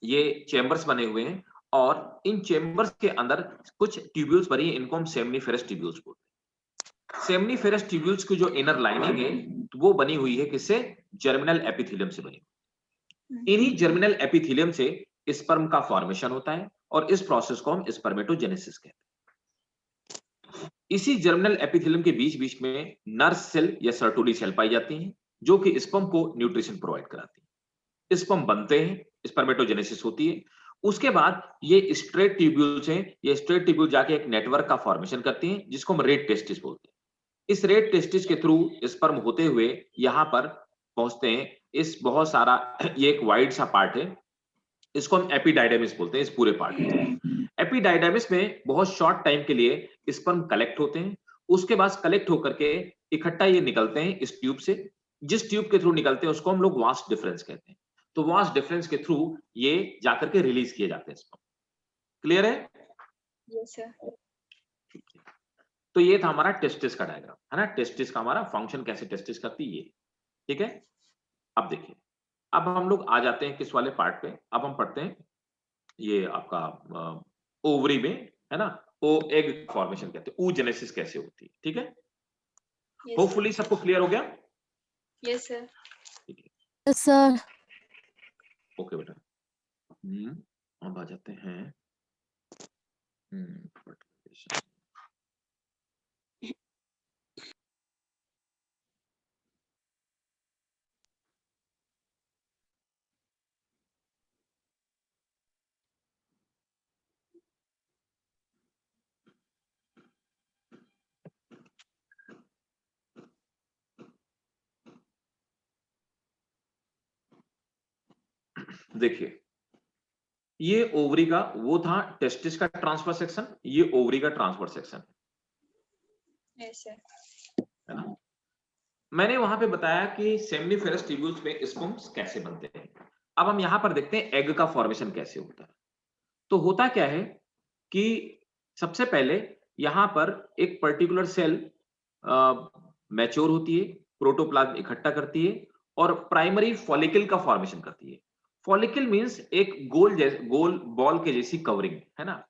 ये चेंबर्स बने हुए हैं, और इन चेंबर्स के अंदर कुछ ट्यूब्यूल्स भरी हैं, इनको हम सेमनीफेरस ट्यूब्यूल्स बोलते हैं। सेमनीफेरस ट्यूब्यूल्स की जो इनर लाइनिंग है वो बनी हुई है किससे? जर्मिनल एपिथेलियम से बनी हुई। इन्हीं जर्मिनल एपिथेलियम से स्पर्म का फॉर्मेशन होता है, और इस प्रोसेस को हम स्पर्मेटोजेनेसिस कहते हैं। इसी जर्मिनल एपिथेलियम के बीच बीच में नर्स सेल या सर्टोली सेल पाई जाती हैं, जो कि स्पर्म को न्यूट्रिशन प्रोवाइड कराती है। स्पर्म बनते हैं, स्पर्मेटोजेनेसिस होती है। उसके बाद ये स्ट्रेट ट्यूब्यूल्स हैं, ये स्ट्रेट ट्यूब्यूल जाके एक नेटवर्क का फॉर्मेशन करती हैं, जिसको हम रेट टेस्टिस बोलते हैं। इस रेट टेस्टिस के थ्रू स्पर्म होते हुए यहां पर पहुंचते हैं। इस बहुत सारा ये एक वाइड सा पार्ट है, इसको हम एपिडाइडेमिस बोलते हैं, इस पूरे पार्ट को। एपिडाइडेमिस में बहुत शॉर्ट टाइम के लिए स्पर्म कलेक्ट होते हैं, उसके बाद कलेक्ट होकर के इकट्ठा ये निकलते हैं इस ट्यूब से। जिस ट्यूब के थ्रू निकलते हैं उसको हम लोग वास्ट डिफरेंस कहते हैं। तो वास्ट डिफरेंस के थ्रू ये जाकर के रिलीज किए जाते हैं स्पर्म। क्लियर है? Yes sir. तो ये था हमारा टेस्टिस का डायग्राम, है ना। टेस्टिस का हमारा फंक्शन कैसे टेस्टिस करती है ये, ठीक है। अब देखिए, अब हम लोग आ जाते हैं किस वाले पार्ट पे, अब हम पढ़ते हैं ये आपका ओवरी में, है ना, ओ एग फॉर्मेशन कहते हैं, oogenesis कैसे होती है, ठीक है। होपफुली सबको क्लियर हो गया? Yes sir. ठीक है, Yes, sir. ओके बेटा। अब आ जाते हैं देखिए, ये ओवरी का वो था टेस्टिस का ट्रांसफर सेक्शन, ये ओवरी का ट्रांसफर सेक्शन Yes, sir. है ना। मैंने वहां पे बताया कि सेमिनिफेरस ट्यूब्यूल्स में स्पर्म्स कैसे बनते हैं। अब हम यहां पर देखते हैं एग का फॉर्मेशन कैसे होता है। तो होता क्या है कि सबसे पहले यहां पर एक पर्टिकुलर सेल मैच्योर होती है, प्रोटोप्लाज्म इकट्ठा करती है और प्राइमरी फॉलिकल का फॉर्मेशन करती है। फॉलिकल मींस एक गोल बॉल के जैसी कवरिंग, है ना।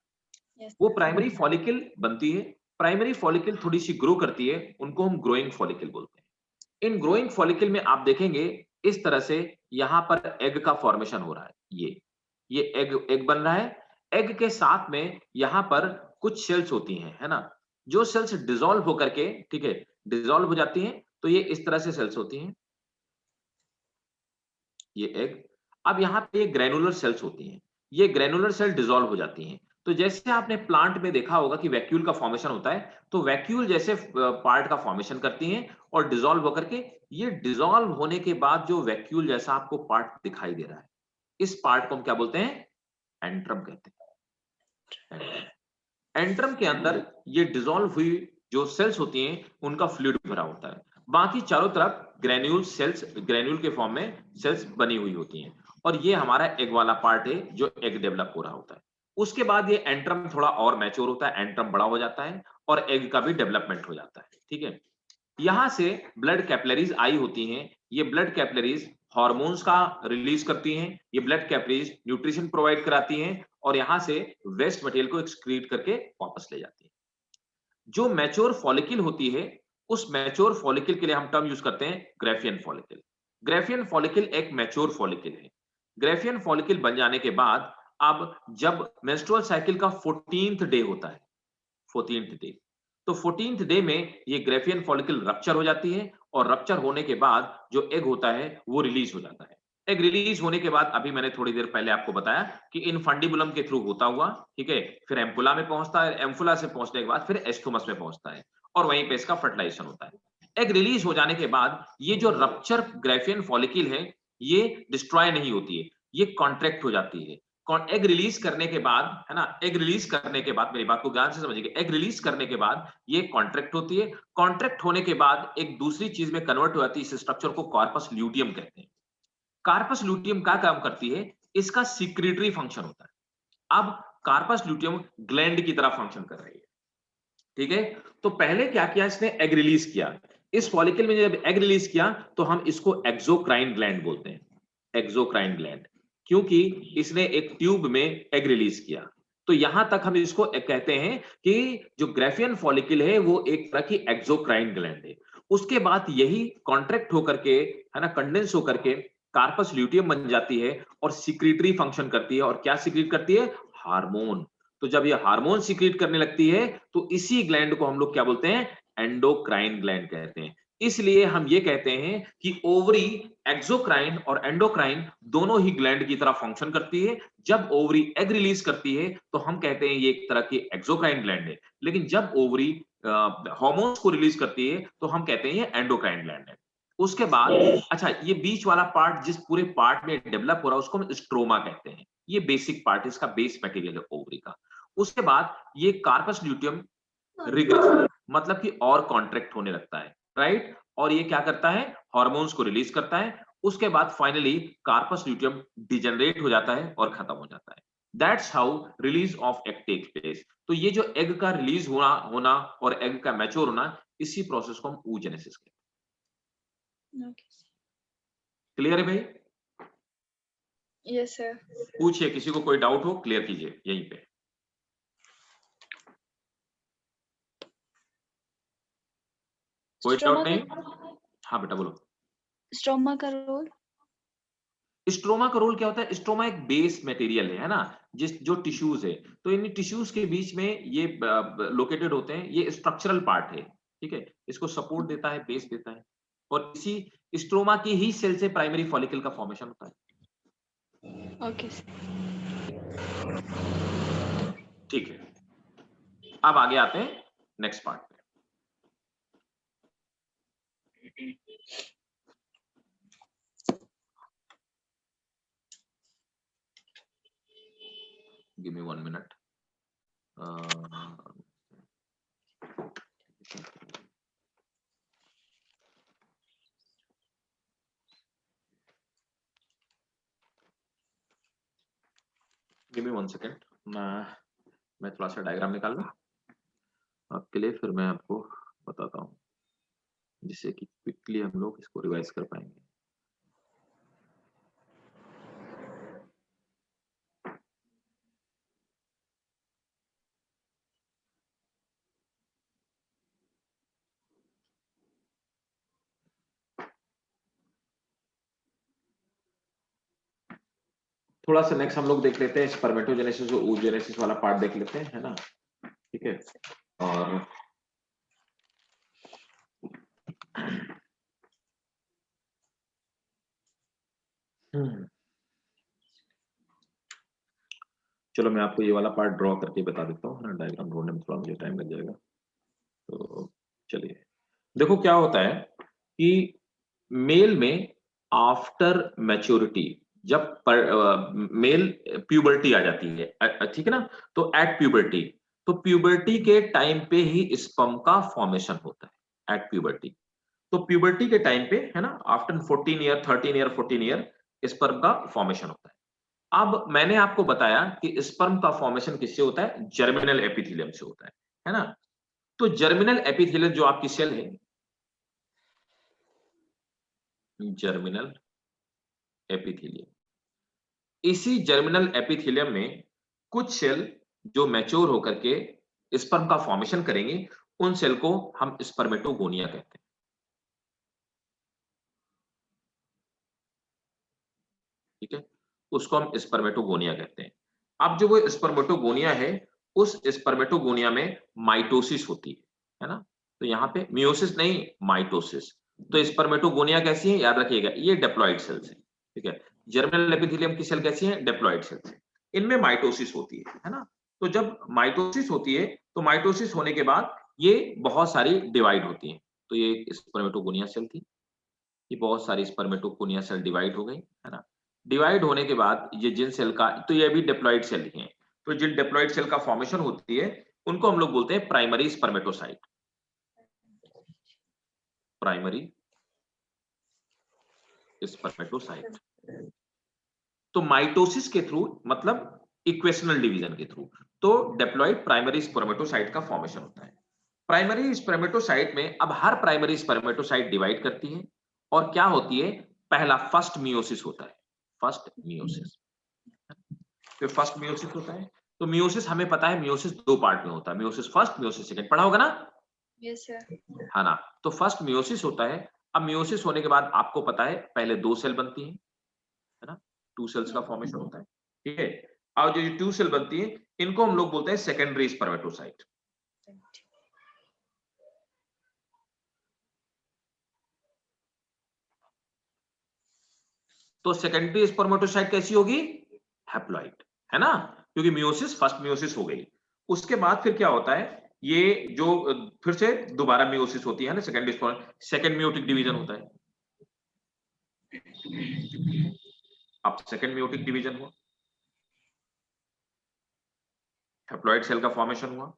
Yes, वो sir. प्राइमरी फॉलिकल बनती है, प्राइमरी फॉलिकल थोड़ी सी ग्रो करती है, उनको हम ग्रोइंग फॉलिकल बोलते हैं। इन ग्रोइंग फॉलिकल में आप देखेंगे इस तरह से यहां पर एग का फॉर्मेशन हो रहा है। ये एग बन रहा है। एग के साथ में यहां पर कुछ सेल्स होती हैं, है ना, जो सेल्स डिसॉल्व होकर के, ठीक है, डिसॉल्व हो जाती हैं। तो ये इस तरह से सेल्स होती हैं, ये एग। अब यहाँ पे ये ग्रेनुलर सेल्स होती हैं, ये ग्रेनुलर सेल डिसॉल्व हो जाती हैं। तो जैसे आपने प्लांट में देखा होगा कि वैक्यूल का फॉर्मेशन होता है, तो वैक्यूल जैसे पार्ट का फॉर्मेशन करती हैं और डिसॉल्व होकर के, ये डिसॉल्व होने के बाद जो वैक्यूल जैसा आपको पार्ट दिखाई दे रहा है, इस पार्ट को हम क्या बोलते हैं? एंट्रम कहते हैं। एंट्रम के अंदर ये डिसॉल्व हुई जो सेल्स होती हैं उनका फ्लूइड भरा होता है। बाकी चारों तरफ ग्रेन्यूल सेल्स, ग्रेन्यूल के फॉर्म में सेल्स बनी हुई होती हैं। और ये हमारा एग वाला पार्ट है जो एग डेवलप हो रहा होता है। उसके बाद ये एंट्रम थोड़ा और मैच्योर होता है, एंट्रम बड़ा हो जाता है और एग का भी डेवलपमेंट हो जाता है, ठीक है। यहां से ब्लड कैपिलरीज आई होती हैं। ये ब्लड कैपिलरीज हार्मोन्स का रिलीज करती हैं, ये ब्लड कैपिलरीज न्यूट्रिशन प्रोवाइड कराती हैं और यहां से वेस्ट मटेरियल को एक्सक्रीट करके वापस ले जाती है। जो मैच्योर फॉलिकल होती है, उस मैच्योर फॉलिकल के लिए हम टर्म यूज करते हैं ग्रेफियन फॉलिकल। ग्रेफियन फॉलिकल एक मैच्योर फॉलिकल है। ग्रेफियन फॉलिकल बन जाने के बाद अब जब मेंस्ट्रुअल साइकिल का 14th डे होता है, 14th डे, तो 14th डे में ये ग्रेफियन फॉलिकल रप्चर हो जाती है और रप्चर होने के बाद जो एग होता है वो रिलीज हो जाता है। एग रिलीज होने के बाद अभी मैंने थोड़ी देर पहले आपको बताया कि इनफंडिबुलम के थ्रू होता हुआ, ठीक है, फिर एम्पुला में पहुंचता है, एम्पुला से पहुंचने के बाद फिर एस्टोमस में पहुंचता है और वहीं पे इसका फर्टिलाइजेशन होता है। एग रिलीज हो जाने के बाद ये जो रप्चर ग्रेफियन फॉलिकल है ये डिस्ट्रॉय नहीं होती है, ये कॉन्ट्रैक्ट हो जाती है। एग रिलीज करने के बाद, है ना, एग रिलीज करने के बाद, मेरी बात को ध्यान से समझिएगा, एग रिलीज करने के बाद ये कॉन्ट्रैक्ट होती है। कॉन्ट्रैक्ट होने के बाद एक दूसरी चीज में कन्वर्ट हो जाती है, इस स्ट्रक्चर को कार्पस ल्यूटियम कहते हैं। कार्पस ल्यूटियम क्या काम करती है? इसका सिक्रीटरी फंक्शन होता है। अब कार्पस ल्यूटियम ग्लैंड की तरह फंक्शन कर रही है, ठीक है। तो पहले क्या किया इसने? एग रिलीज किया। इस फॉलिकल में जब एग रिलीज किया तो हम इसको एक्सोक्राइन ग्लैंड बोलते हैं, एक्सोक्राइन ग्लैंड, क्योंकि इसने एक ट्यूब में एग रिलीज किया। तो यहां तक हम इसको कहते हैं कि जो ग्रेफियन फॉलिकल है वो एक तरह की एक्सोक्राइन ग्लैंड है। उसके बाद यही कॉन्ट्रैक्ट होकर के, है ना, कंडेंस होकर के कार्पस ल्यूटियम बन जाती है और सिक्रीटरी फंक्शन करती है। और क्या सिक्रीट करती है? हार्मोन। तो जब ये हार्मोन सिक्रीट करने लगती है तो इसी ग्लैंड को हम लोग क्या बोलते हैं? एंडोक्राइन ग्लैंड कहते हैं। इसलिए हम ये कहते हैं कि ओवरी एक्सोक्राइन और एंडोक्राइन दोनों ही ग्लैंड की तरह फंक्शन करती है। जब ओवरी एग रिलीज करती है तो हम कहते हैं ये एक तरह की एक्सोक्राइन ग्लैंड है, लेकिन जब ओवरी हार्मोन्स को रिलीज करती है तो हम कहते हैं ये एंडोक्राइन ग्लैंड है। उसके बाद, अच्छा, ये बीच वाला पार्ट जिस पूरे पार्ट में डेवलप हो रहा है उसको हम स्ट्रोमा कहते हैं। ये बेसिक पार्ट, इसका बेस मटेरियल है ओवरी का। उसके बाद ये कार्पस ल्यूटियम रिग्रेस, मतलब कि और कॉन्ट्रैक्ट होने लगता है, राइट, और ये क्या करता है? हार्मोन्स को रिलीज करता है। उसके बाद फाइनली कार्पस ल्यूटियम डिजेनरेट हो जाता है और खत्म हो जाता है। That's how release of egg takes place. तो ये जो एग का रिलीज होना और एग का मैच्योर होना, इसी प्रोसेस को हम oogenesis कहते हैं। Okay. क्लियर है भाई? Yes, sir. पूछिए, किसी को कोई डाउट हो क्लियर कीजिए यहीं पे। कोई डाउट नहीं? हाँ बेटा बोलो। स्ट्रोमा का रोल? स्ट्रोमा का रोल क्या होता है? स्ट्रोमा एक बेस मटेरियल है ना, जिस जो टिश्यूज है, तो इन टिश्यूज के बीच में ये लोकेटेड होते हैं। ये स्ट्रक्चरल पार्ट है, ठीक है, इसको सपोर्ट देता है, बेस देता है। और इसी स्ट्रोमा की ही सेल से प्राइमरी फॉलिकल का फॉर्मेशन होता है। Okay, sir. ठीक है, अब आगे आते हैं नेक्स्ट पार्ट पे। Give me 1 minute. Give me 1 second, मैं थोड़ा सा डायग्राम निकाल लूं आपके लिए, फिर मैं आपको बताता हूँ, जिससे कि क्विकली हम लोग इसको रिवाइज कर पाएंगे। थोड़ा सा नेक्स्ट हम लोग देख लेते हैं स्पर्मेटोजेनेसिस और oogenesis वाला पार्ट देख लेते हैं, है ना, ठीक है। और चलो मैं आपको ये वाला पार्ट ड्रॉ करके बता देता हूँ, है ना, डायग्राम ढूंढने में थोड़ा मुझे टाइम लग जाएगा। तो चलिए देखो क्या होता है कि मेल में आफ्टर मैच्योरिटी, जब मेल प्यूबर्टी आ जाती है, ठीक है ना, तो एट प्यूबर्टी, तो प्यूबर्टी के टाइम पे ही स्पर्म का फॉर्मेशन होता है, एट प्यूबर्टी। तो प्यूबर्टी के टाइम पे, है ना, after 14 year 13 year 14 year sperm का फॉर्मेशन होता है। अब मैंने आपको बताया कि स्पर्म का फॉर्मेशन किससे होता है, जर्मिनल एपिथेलियम से होता है ना। तो जर्मिनल एपिथेलियम जो आपकी सेल है, जर्मिनल एपिथेलियम, इसी जर्मिनल एपिथेलियम में कुछ सेल जो मैच्योर होकर के स्पर्म का फॉर्मेशन करेंगे, उन सेल को हम स्पर्मेटोगोनिया कहते हैं, ठीक है, उसको हम स्पर्मेटोगोनिया कहते हैं। अब जो वो स्पर्मेटोगोनिया है, उस स्पर्मेटोगोनिया में माइटोसिस होती है ना, तो यहाँ पे मियोसिस नहीं, माइटोसिस। तो स्पर्मेटोगोनिया कैसी है, याद रखिएगा, ये डिप्लॉइड सेल्स है, ठीक है। जर्मिनल एपिथेलियम की सेल कैसी है, डिप्लॉइड सेल्स है, इनमें माइटोसिस होती है ना। तो जब माइटोसिस होती है, तो माइटोसिस होने के बाद ये बहुत सारी डिवाइड होती है। तो ये स्पर्मेटोगोनिया सेल थी, ये बहुत सारी स्पर्मेटोगोनिया सेल डिवाइड हो गई, है ना। डिवाइड होने के बाद ये जिन सेल का, तो ये भी डिप्लॉइड सेल ही है, तो जिन डिप्लॉइड सेल का फॉर्मेशन होती है, उनको हम लोग बोलते हैं प्राइमरी स्पर्मेटोसाइट, प्राइमरी स्पर्मेटोसाइट। तो माइटोसिस के थ्रू, मतलब इक्वेशनल डिवीजन के थ्रू, तो डिप्लॉइड प्राइमरी स्पर्मेटोसाइट का फॉर्मेशन होता है। प्राइमरी स्पर्मेटोसाइट में अब हर प्राइमरी स्पर्मेटोसाइट डिवाइड करती है, और क्या होती है, पहला फर्स्ट मियोसिस होता है, फर्स्ट मियोसिस, फिर फर्स्ट मियोसिस होता है। तो मियोसिस हमें पता है, मियोसिस 2 पार्ट में होता है, मियोसिस फर्स्ट, मियोसिस सेकंड, पढ़ा होगा ना, यस सर। है ना। तो फर्स्ट मियोसिस होता है। अब मियोसिस होने के बाद आपको पता है पहले 2 सेल बनती है ना, 2 सेल्स का फॉर्मेशन होता है, ठीक है। अब जो 2 सेल बनती है, इनको हम लोग बोलते हैं सेकेंडरी स्पर्मेटोसाइट। तो सेकेंडरी स्पर्मेटोसाइट कैसी होगी, हैप्लॉइड, है ना, क्योंकि मियोसिस फर्स्ट मियोसिस हो गई। उसके बाद फिर क्या होता है, ये जो फिर से दोबारा मियोसिस होती है ना, सेकेंडरी सेकेंड मियोटिक डिवीजन होता है। अब सेकेंड मियोटिक डिवीजन हुआ, हैप्लॉइड सेल का फॉर्मेशन हुआ।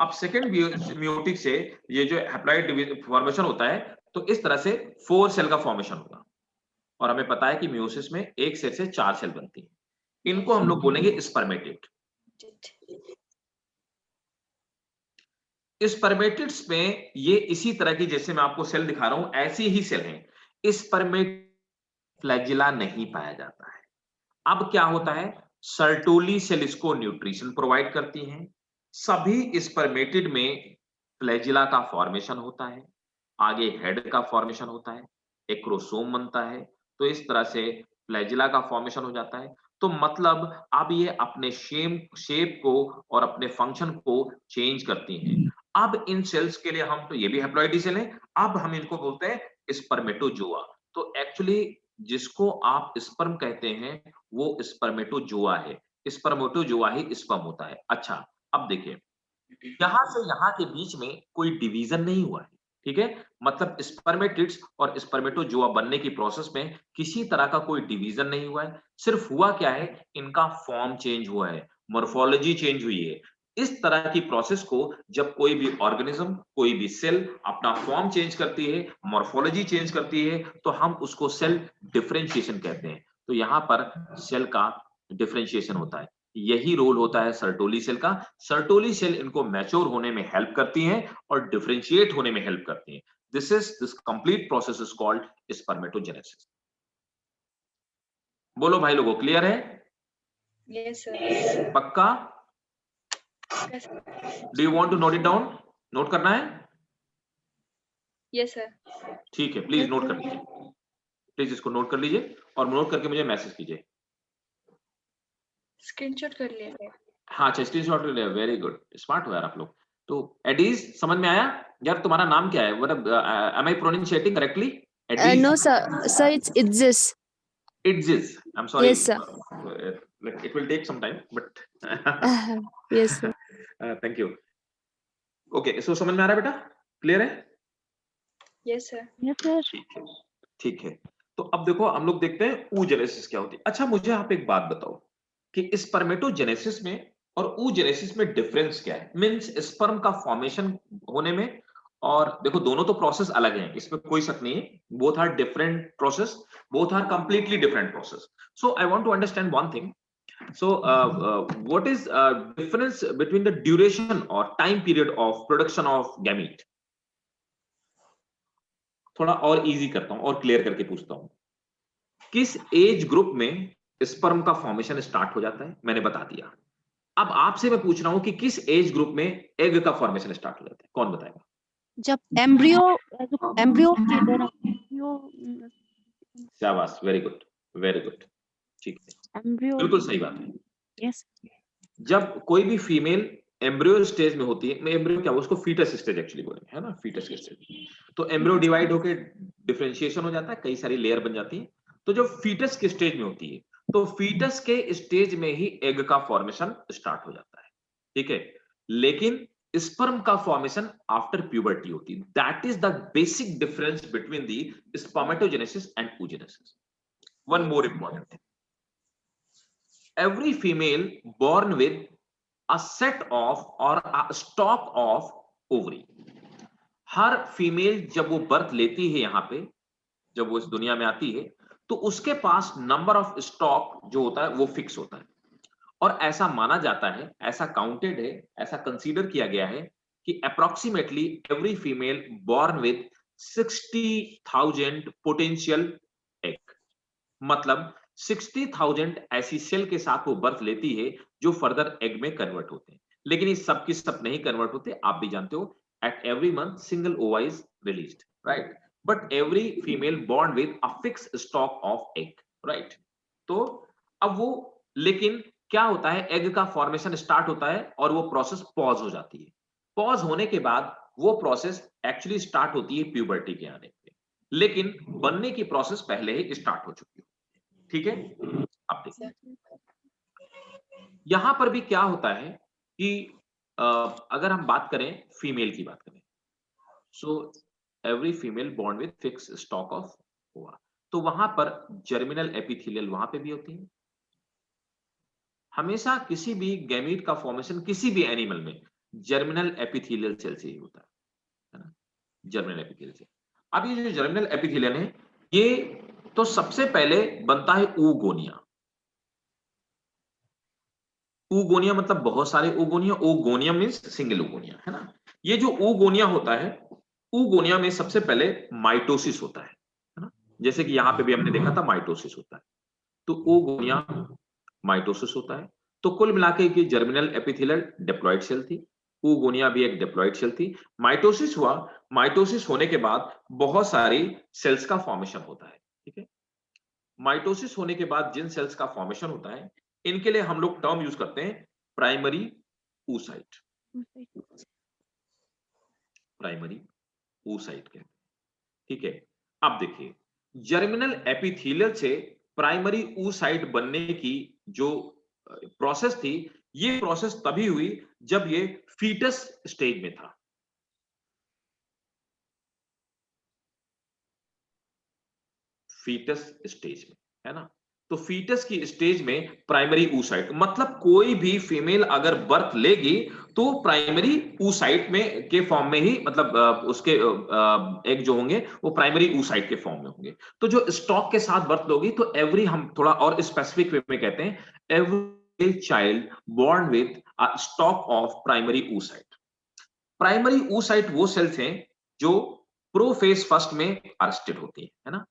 अब सेकेंड मियोटिक से ये जो हैप्लॉइड फॉर्मेशन होता है, तो इस तरह से 4 सेल का फॉर्मेशन होगा। और हमें पता है कि मियोसिस में एक सेल से 4 सेल बनती है, इनको हम लोग बोलेंगे स्पर्मेटिड। स्पर्मेटिड्स में ये इसी तरह की, जैसे मैं आपको सेल दिखा रहा हूं, ऐसी ही सेल हैं। स्पर्मेटिड फ्लैजिला नहीं पाया जाता है। अब क्या होता है, सर्टोली सेल इसको न्यूट्रिशन प्रोवाइड करती हैं। सभी स्पर्मेटिड में फ्लैजिला का फॉर्मेशन होता है, आगे हेड का फॉर्मेशन होता है, एक क्रोमोसोम बनता है, तो इस तरह से फ्लैजिला का फॉर्मेशन हो जाता है। तो मतलब अब ये अपने शेप को और अपने फंक्शन को चेंज करती हैं। अब इन सेल्स के लिए हम, तो ये भी हैप्लॉइड सेल है, अब हम इनको बोलते हैं स्पर्मेटोजोआ। तो एक्चुअली जिसको आप स्पर्म कहते हैं, वो स्पर्मेटोजोआ है, स्पर्मेटोजोआ ही स्पर्म होता है। अच्छा, अब देखिए, यहां से यहां के बीच में कोई डिवीजन नहीं हुआ है, ठीक है, मतलब स्पर्मेटिड्स और स्पर्मेटोजोआ बनने की प्रोसेस में किसी तरह का कोई डिवीजन नहीं हुआ है। सिर्फ हुआ क्या है, इनका फॉर्म चेंज हुआ है, मॉर्फोलॉजी चेंज हुई है। इस तरह की प्रोसेस को जब कोई भी ऑर्गेनिज्म, कोई भी सेल अपना फॉर्म चेंज करती है, मॉर्फोलॉजी चेंज करती है, तो हम उसको सेल डिफरेंशिएशन कहते हैं। तो यहाँ पर सेल का डिफरेंशिएशन होता है। यही रोल होता है सर्टोली सेल का। सर्टोली सेल इनको मैच्योर होने में हेल्प करती हैं और डिफरेंशिएट होने में हेल्प करती हैं। This complete process is called spermatogenesis. बोलो भाई लोगों, क्लियर है? Yes, sir. पक्का? Yes, sir. Do you want to note it down? Note करना है? Yes, sir. ठीक है, प्लीज नोट कर लीजिए। प्लीज इसको नोट कर लीजिए और नोट करके मुझे मैसेज कीजिए। Screenshot कर लिया है। हाँ, अच्छा, स्क्रीनशॉट ले लिया। वेरी गुड, स्मार्ट हो यार आप लोग। तो एडीज समझ में आया? यार तुम्हारा नाम क्या है? मतलब एम आई प्रोनाउंसिएटिंग करेक्टली? एडीज? No, sir. Sir, it's this. It's, I am sorry, Yes, sir. It will take some time but Yes, sir. Thank you. Okay, so समझ में आ रहा है बेटा? क्लियर है? Yes, sir. ठीक है, ठीक है। तो अब देखो हम लोग देखते हैं oogenesis क्या होती है। अच्छा, मुझे आप एक बात बताओ कि स्पर्मेटोजेनेसिस में और oogenesis में डिफरेंस क्या है? मींस स्पर्म का फॉर्मेशन होने में, और देखो दोनों तो प्रोसेस अलग हैं, इसमें कोई शक नहीं है। Both are different process, both are completely different process. So I want to understand one thing. So, what is difference between the duration or time period of production of gamete? थोड़ा और easy करता हूं और clear करके पूछता हूं। किस age group में स्पर्म का फॉर्मेशन स्टार्ट हो जाता है? मैंने बता दिया। अब आपसे मैं पूछ रहा हूं कि किस एज ग्रुप में एग का फॉर्मेशन स्टार्ट हो जाता है? कौन बताएगा? जब एम्ब्रियो एम्ब्रियो के दौरान शाबाश, वेरी गुड, वेरी गुड, ठीक है, एम्ब्रियो बिल्कुल सही बात है। यस जब कोई भी फीमेल एम्ब्रियो स्टेज में होती है, मैं एम्ब्रियो क्या, उसको फीटस स्टेज एक्चुअली बोलेंगे, है ना, फीटस के स्टेज। तो एम्ब्रियो डिवाइड होके डिफरेंशिएशन हो जाता है, कई सारी लेयर बन जाती है। तो जब फीटस के स्टेज में होती है, तो फीटस के स्टेज में ही एग का फॉर्मेशन स्टार्ट हो जाता है, ठीक है। लेकिन स्पर्म का फॉर्मेशन आफ्टर प्यूबर्टी होती है। That is the basic difference between the spermatogenesis and oogenesis। One more important thing, every female born with a set of or a stalk of ovary। Her female जब वो birth लेती है, यहां पे जब वो इस दुनिया में आती है, तो उसके पास नंबर ऑफ स्टॉक जो होता है वो फिक्स होता है। और ऐसा माना जाता है, ऐसा काउंटेड है, ऐसा कंसीडर किया गया है कि approximately every female born with 60,000 potential egg. मतलब 60,000 ऐसी सेल के साथ वो बर्थ लेती है जो फर्दर एग में कन्वर्ट होते हैं। लेकिन ये सब की सब नहीं कन्वर्ट होते, आप भी जानते हो। एट एवरी मंथ सिंगल ओवा is released, right? But every female born with a fix stock of egg, right? तो अब वो, लेकिन क्या होता है, एग का फॉर्मेशन स्टार्ट होता है और वो प्रोसेस पॉज हो जाती है। पॉज होने के बाद वो प्रोसेस एक्चुअली स्टार्ट होती है प्यूबर्टी के आने पे, लेकिन बनने की प्रोसेस पहले ही स्टार्ट हो चुकी है, ठीक है। अब देखिए यहां पर भी क्या होता है कि अगर हम बात करें, फीमेल की बात करें, so every female born with fix stock of ओवा, तो वहां पर जर्मिनल एपिथेलियल वहां पे भी होती है। हमेशा किसी भी गैमीट का फॉर्मेशन किसी भी एनिमल में जर्मिनल एपिथेलियल सेल से ही होता है ना, जर्मिनल एपिथेलियल सेल। अब ये जो जर्मिनल एपिथेलियल है, ये तो सबसे पहले बनता है oogonia। oogonia मतलब बहुत सारे oogonia, oogonia means single oogonia, है ना। ये जो oogonia होता है, oogonia में सबसे पहले माइटोसिस होता है ना। जैसे कि यहां पे भी हमने देखा था माइटोसिस होता है, तो oogonia माइटोसिस होता है। तो कुल मिलाकर के जर्मिनल एपिथेलियल डिप्लॉइड सेल थी, oogonia भी एक डिप्लॉइड सेल थी। माइटोसिस हुआ, माइटोसिस होने के बाद बहुत सारी सेल्स का फॉर्मेशन होता है, ठीक है। माइटोसिस होने के बाद जिन सेल्स का फॉर्मेशन होता है, इनके लिए हम लोग टर्म यूज करते हैं प्राइमरी oocyte। प्राइमरी oocyte कहते हैं, ठीक है। अब देखिए, जर्मिनल एपिथेलियल से प्राइमरी oocyte बनने की जो प्रोसेस थी, ये प्रोसेस तभी हुई जब ये फीटस स्टेज में था। फीटस स्टेज में, है ना। तो फीटस की स्टेज में प्राइमरी oocyte, मतलब कोई भी फीमेल अगर बर्थ लेगी तो प्राइमरी oocyte में के फॉर्म में ही, मतलब उसके एग जो होंगे वो प्राइमरी oocyte के फॉर्म में होंगे। तो जो स्टॉक के साथ बर्थ लोगी तो एवरी, हम थोड़ा और स्पेसिफिक वे में कहते हैं, every child born with a stock of primary oocyte। Primary oocyte वो सेल्स हैं जो प्रोफेज फर्स्ट में अरेस्टेड होती है ना,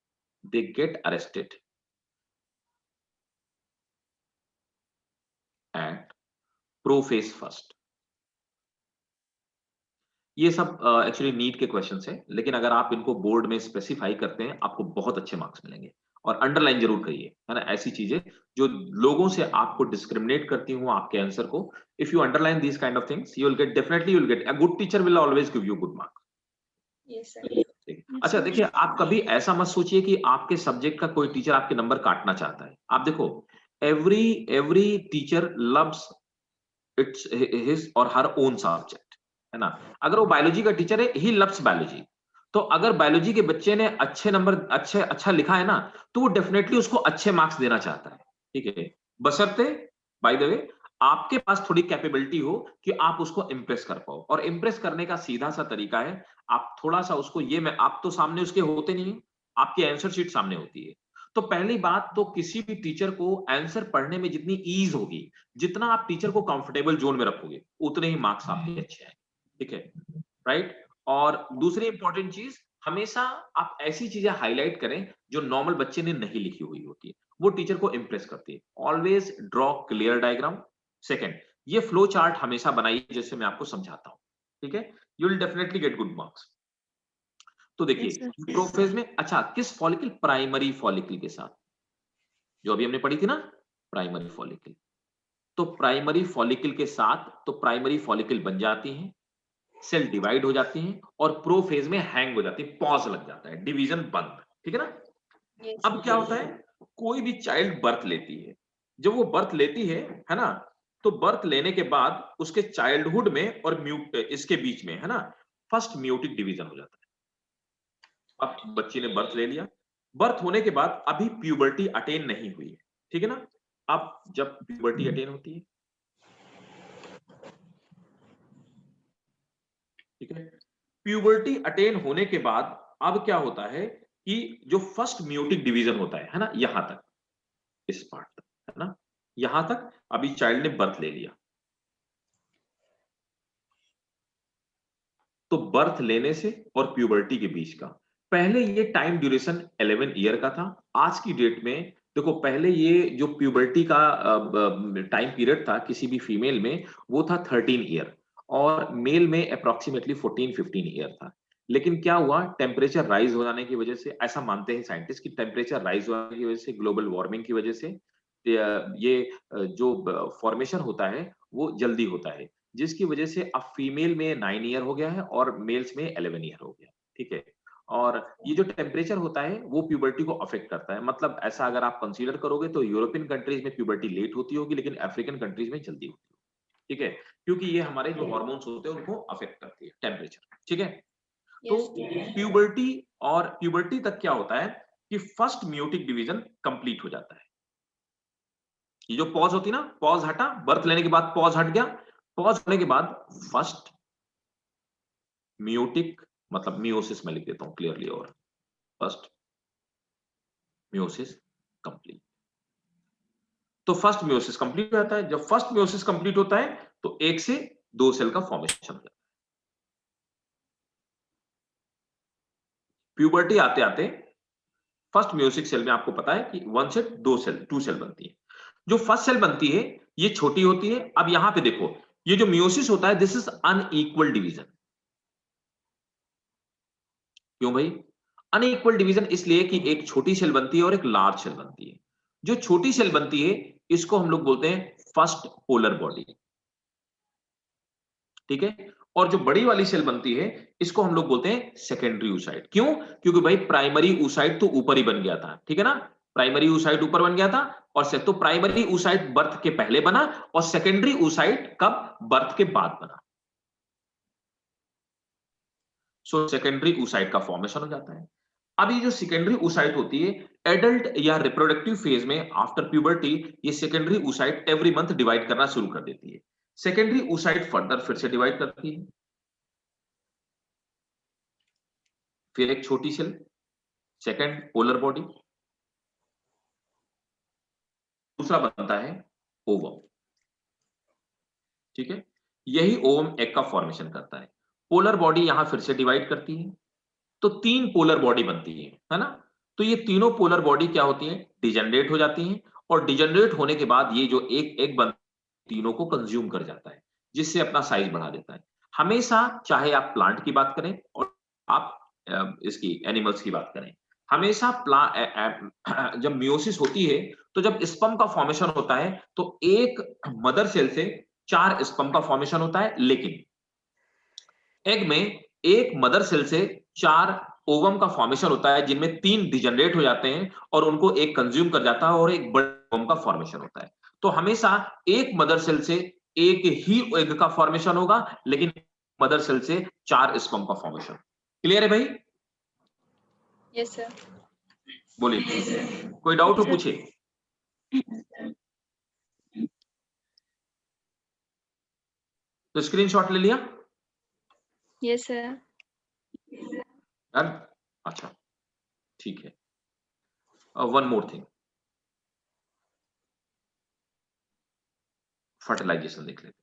they get arrested at prophase first. ये सब एक्चुअली नीट के क्वेश्चंस हैं, लेकिन अगर आप इनको बोर्ड में स्पेसिफाई करते हैं आपको बहुत अच्छे मार्क्स मिलेंगे। और अंडरलाइन जरूर करिए, है ना, ऐसी चीजें जो लोगों से आपको डिस्क्रिमिनेट करती हूँ आपके आंसर को। If you underline this kind of things you will get, definitely you will get, a good teacher will always give you good marks. Yes sir. अच्छा देखिए, आप कभी ऐसा मत सोचिए कि आपके सब्जेक्ट का कोई टीचर आपके नंबर काटना चाहता है। आप देखो, every teacher loves it's his और हर ओन सब्जेक्ट, है ना। अगर वो बायोलॉजी का टीचर है, ही लव्स बायोलॉजी, तो अगर बायोलॉजी के बच्चे ने अच्छे नंबर अच्छा लिखा है ना, तो वो डेफिनेटली उसको अच्छे मार्क्स देना चाहता है, ठीक है, बशर्ते बाय द वे आपके पास थोड़ी कैपेबिलिटी हो कि आप उसको इंप्रेस कर पाओ। और इंप्रेस करने का सीधा सा तरीका है, आप थोड़ा सा उसको ये, मैं आप तो सामने उसके होते नहीं है, आपकी आंसर शीट सामने होती है। तो पहली बात तो किसी भी टीचर को आंसर पढ़ने में जितनी ईज होगी, जितना आप टीचर को कंफर्टेबल जोन में रखोगे, उतने ही मार्क्स आपके अच्छे आएंगे, ठीक है, राइट। और दूसरी इंपॉर्टेंट चीज, हमेशा आप ऐसी चीजें हाईलाइट करें जो नॉर्मल बच्चे ने नहीं लिखी हुई होती है, वो टीचर को इंप्रेस करती है। Always draw clear diagram. Second, ये फ्लो चार्ट हमेशा बनाइए जैसे मैं आपको समझाता हूं, ठीक है, you will definitely get good marks. तो देखिए प्रोफेज में, अच्छा किस फॉलिकल, प्राइमरी फॉलिकल के साथ, जो अभी हमने पढ़ी थी ना, प्राइमरी फॉलिकल। तो प्राइमरी फॉलिकल के साथ तो प्राइमरी फॉलिकल बन जाती हैं, सेल डिवाइड हो जाती हैं और प्रोफेज में हैंग हो जाती है, पॉज लग जाता है, डिवीजन बंद, ठीक है ना। अब क्या होता है, कोई भी चाइल्ड बर्थ लेती है, जब वो बर्थ लेती है ना, तो बर्थ लेने के बाद उसके चाइल्डहुड में और इसके बीच में, है ना, फर्स्ट म्यूटिक डिवीजन हो जाता है। अब बच्ची ने बर्थ ले लिया, बर्थ होने के बाद अभी प्यूबर्टी अटेन नहीं हुई है, ठीक है ना। अब जब प्यूबर्टी अटेन होती है, ठीक है, प्यूबर्टी अटेन होने के बाद अब क्या होता है कि जो फर्स्ट म्यूटिक डिवीजन होता है ना, यहां तक, इस पार्ट तक, है ना, यहां तक अभी चाइल्ड ने बर्थ ले लिया। तो बर्थ लेने से और प्यूबर्टी के बीच का, पहले ये टाइम ड्यूरेशन 11 ईयर का था। आज की डेट में देखो, पहले ये जो प्यूबर्टी का टाइम पीरियड था किसी भी फीमेल में, वो था 13 ईयर, और मेल में अप्रोक्सीमेटली 14-15 ईयर था। लेकिन क्या हुआ, टेम्परेचर राइज हो जाने की वजह से, ऐसा मानते हैं साइंटिस्ट कि टेम्परेचर राइज होने की वजह से, ग्लोबल वार्मिंग की वजह से ये जो फॉर्मेशन होता है वो जल्दी होता है, जिसकी वजह से अब फीमेल में 9 ईयर हो गया है और मेल्स में 11 ईयर हो गया, ठीक है। और ये जो टेम्परेचर होता है वो प्यूबर्टी को अफेक्ट करता है। मतलब ऐसा अगर आप कंसीडर करोगे तो यूरोपियन कंट्रीज में प्यूबर्टी लेट होती होगी, लेकिन अफ्रीकन कंट्रीज में जल्दी होती होगी, ठीक है, क्योंकि ये हमारे जो हार्मोन्स होते हैं उनको अफेक्ट करती है टेम्परेचर, ठीक है। तो प्यूबर्टी, और प्यूबर्टी तक क्या होता है कि फर्स्ट म्यूटिक डिवीजन कंप्लीट हो जाता है। ये जो पॉज होती ना, पॉज हटा, बर्थ लेने के बाद पॉज हट गया, पॉज होने के बाद फर्स्ट म्यूटिक, मतलब मियोसिस में लिख देता हूं क्लियरली, और फर्स्ट मियोसिस कंप्लीट। तो फर्स्ट मियोसिस कंप्लीट हो जाता है। जब फर्स्ट मियोसिस कंप्लीट होता है तो एक से दो सेल का फॉर्मेशन हो जाता है। प्यूबर्टी आते आते फर्स्ट मियोसिक सेल में आपको पता है कि 1 से 2 सेल, 2 सेल बनती है। जो फर्स्ट सेल बनती है ये छोटी होती है। अब यहां पे देखो, ये जो मियोसिस होता है, दिस इज अनइक्वल डिवीजन। क्यों भाई अनइक्वल डिवीजन? इसलिए कि एक छोटी सेल बनती है और एक लार्ज सेल बनती है। जो छोटी सेल बनती है इसको हम लोग बोलते हैं फर्स्ट पोलर बॉडी, ठीक है। और जो बड़ी वाली सेल बनती है इसको हम लोग बोलते हैं सेकेंडरी oocyte। क्यों? क्योंकि भाई प्राइमरी oocyte तो ऊपर ही बन गया था, ठीक है ना, प्राइमरी oocyte ऊपर बन गया था, और से तो प्राइमरी oocyte बर्थ के पहले बना और सेकेंडरी oocyte कब? बर्थ के बाद बना। सो सेकेंडरी oocyte का फॉर्मेशन हो जाता है। अब ये जो सेकेंडरी oocyte होती है एडल्ट या रिप्रोडक्टिव फेज में आफ्टर प्यूबर्टी, ये secondary oocyte every month divide करना शुरू कर देती है। सेकेंडरी oocyte फर्दर फिर से डिवाइड करती है, फिर एक छोटी सेल, सेकेंड पोलर बॉडी, दूसरा बनता है ओवम। ठीक है, यही ओवम एग का फॉर्मेशन करता है। पोलर बॉडी यहां फिर से डिवाइड करती है, तो 3 पोलर बॉडी बनती है ना। तो ये तीनों पोलर बॉडी क्या होती है, डिजेनरेट हो जाती हैं, और डिजेनरेट होने के बाद ये जो एक एग बन तीनों को कंज्यूम कर जाता है, जिससे अपना साइज बढ़ा देता है। हमेशा चाहे आप प्लांट की बात करें और आप इसकी एनिमल्स की बात करें, हमेशा जब मियोसिस होती है, तो जब स्पर्म का फॉर्मेशन होता है तो एक मदर सेल से 4 स्पर्म का फॉर्मेशन होता है, लेकिन एग में एक मदर सेल से 4 ओवम का फॉर्मेशन होता है, जिनमें 3 डिजेनरेट हो जाते हैं और उनको एक कंज्यूम कर जाता है और एक बड़े ओवम का फॉर्मेशन होता है। तो हमेशा एक मदर सेल से एक ही एग का फॉर्मेशन होगा, लेकिन मदर सेल से 4 स्पर्म का फॉर्मेशन। क्लियर है भाई? Yes sir. बोलिए, कोई डाउट हो पूछे। तो स्क्रीनशॉट ले लिया? Yes sir. डन? अच्छा, ठीक है। वन मोर थिंग, फर्टिलाइजेशन देख लेते हैं।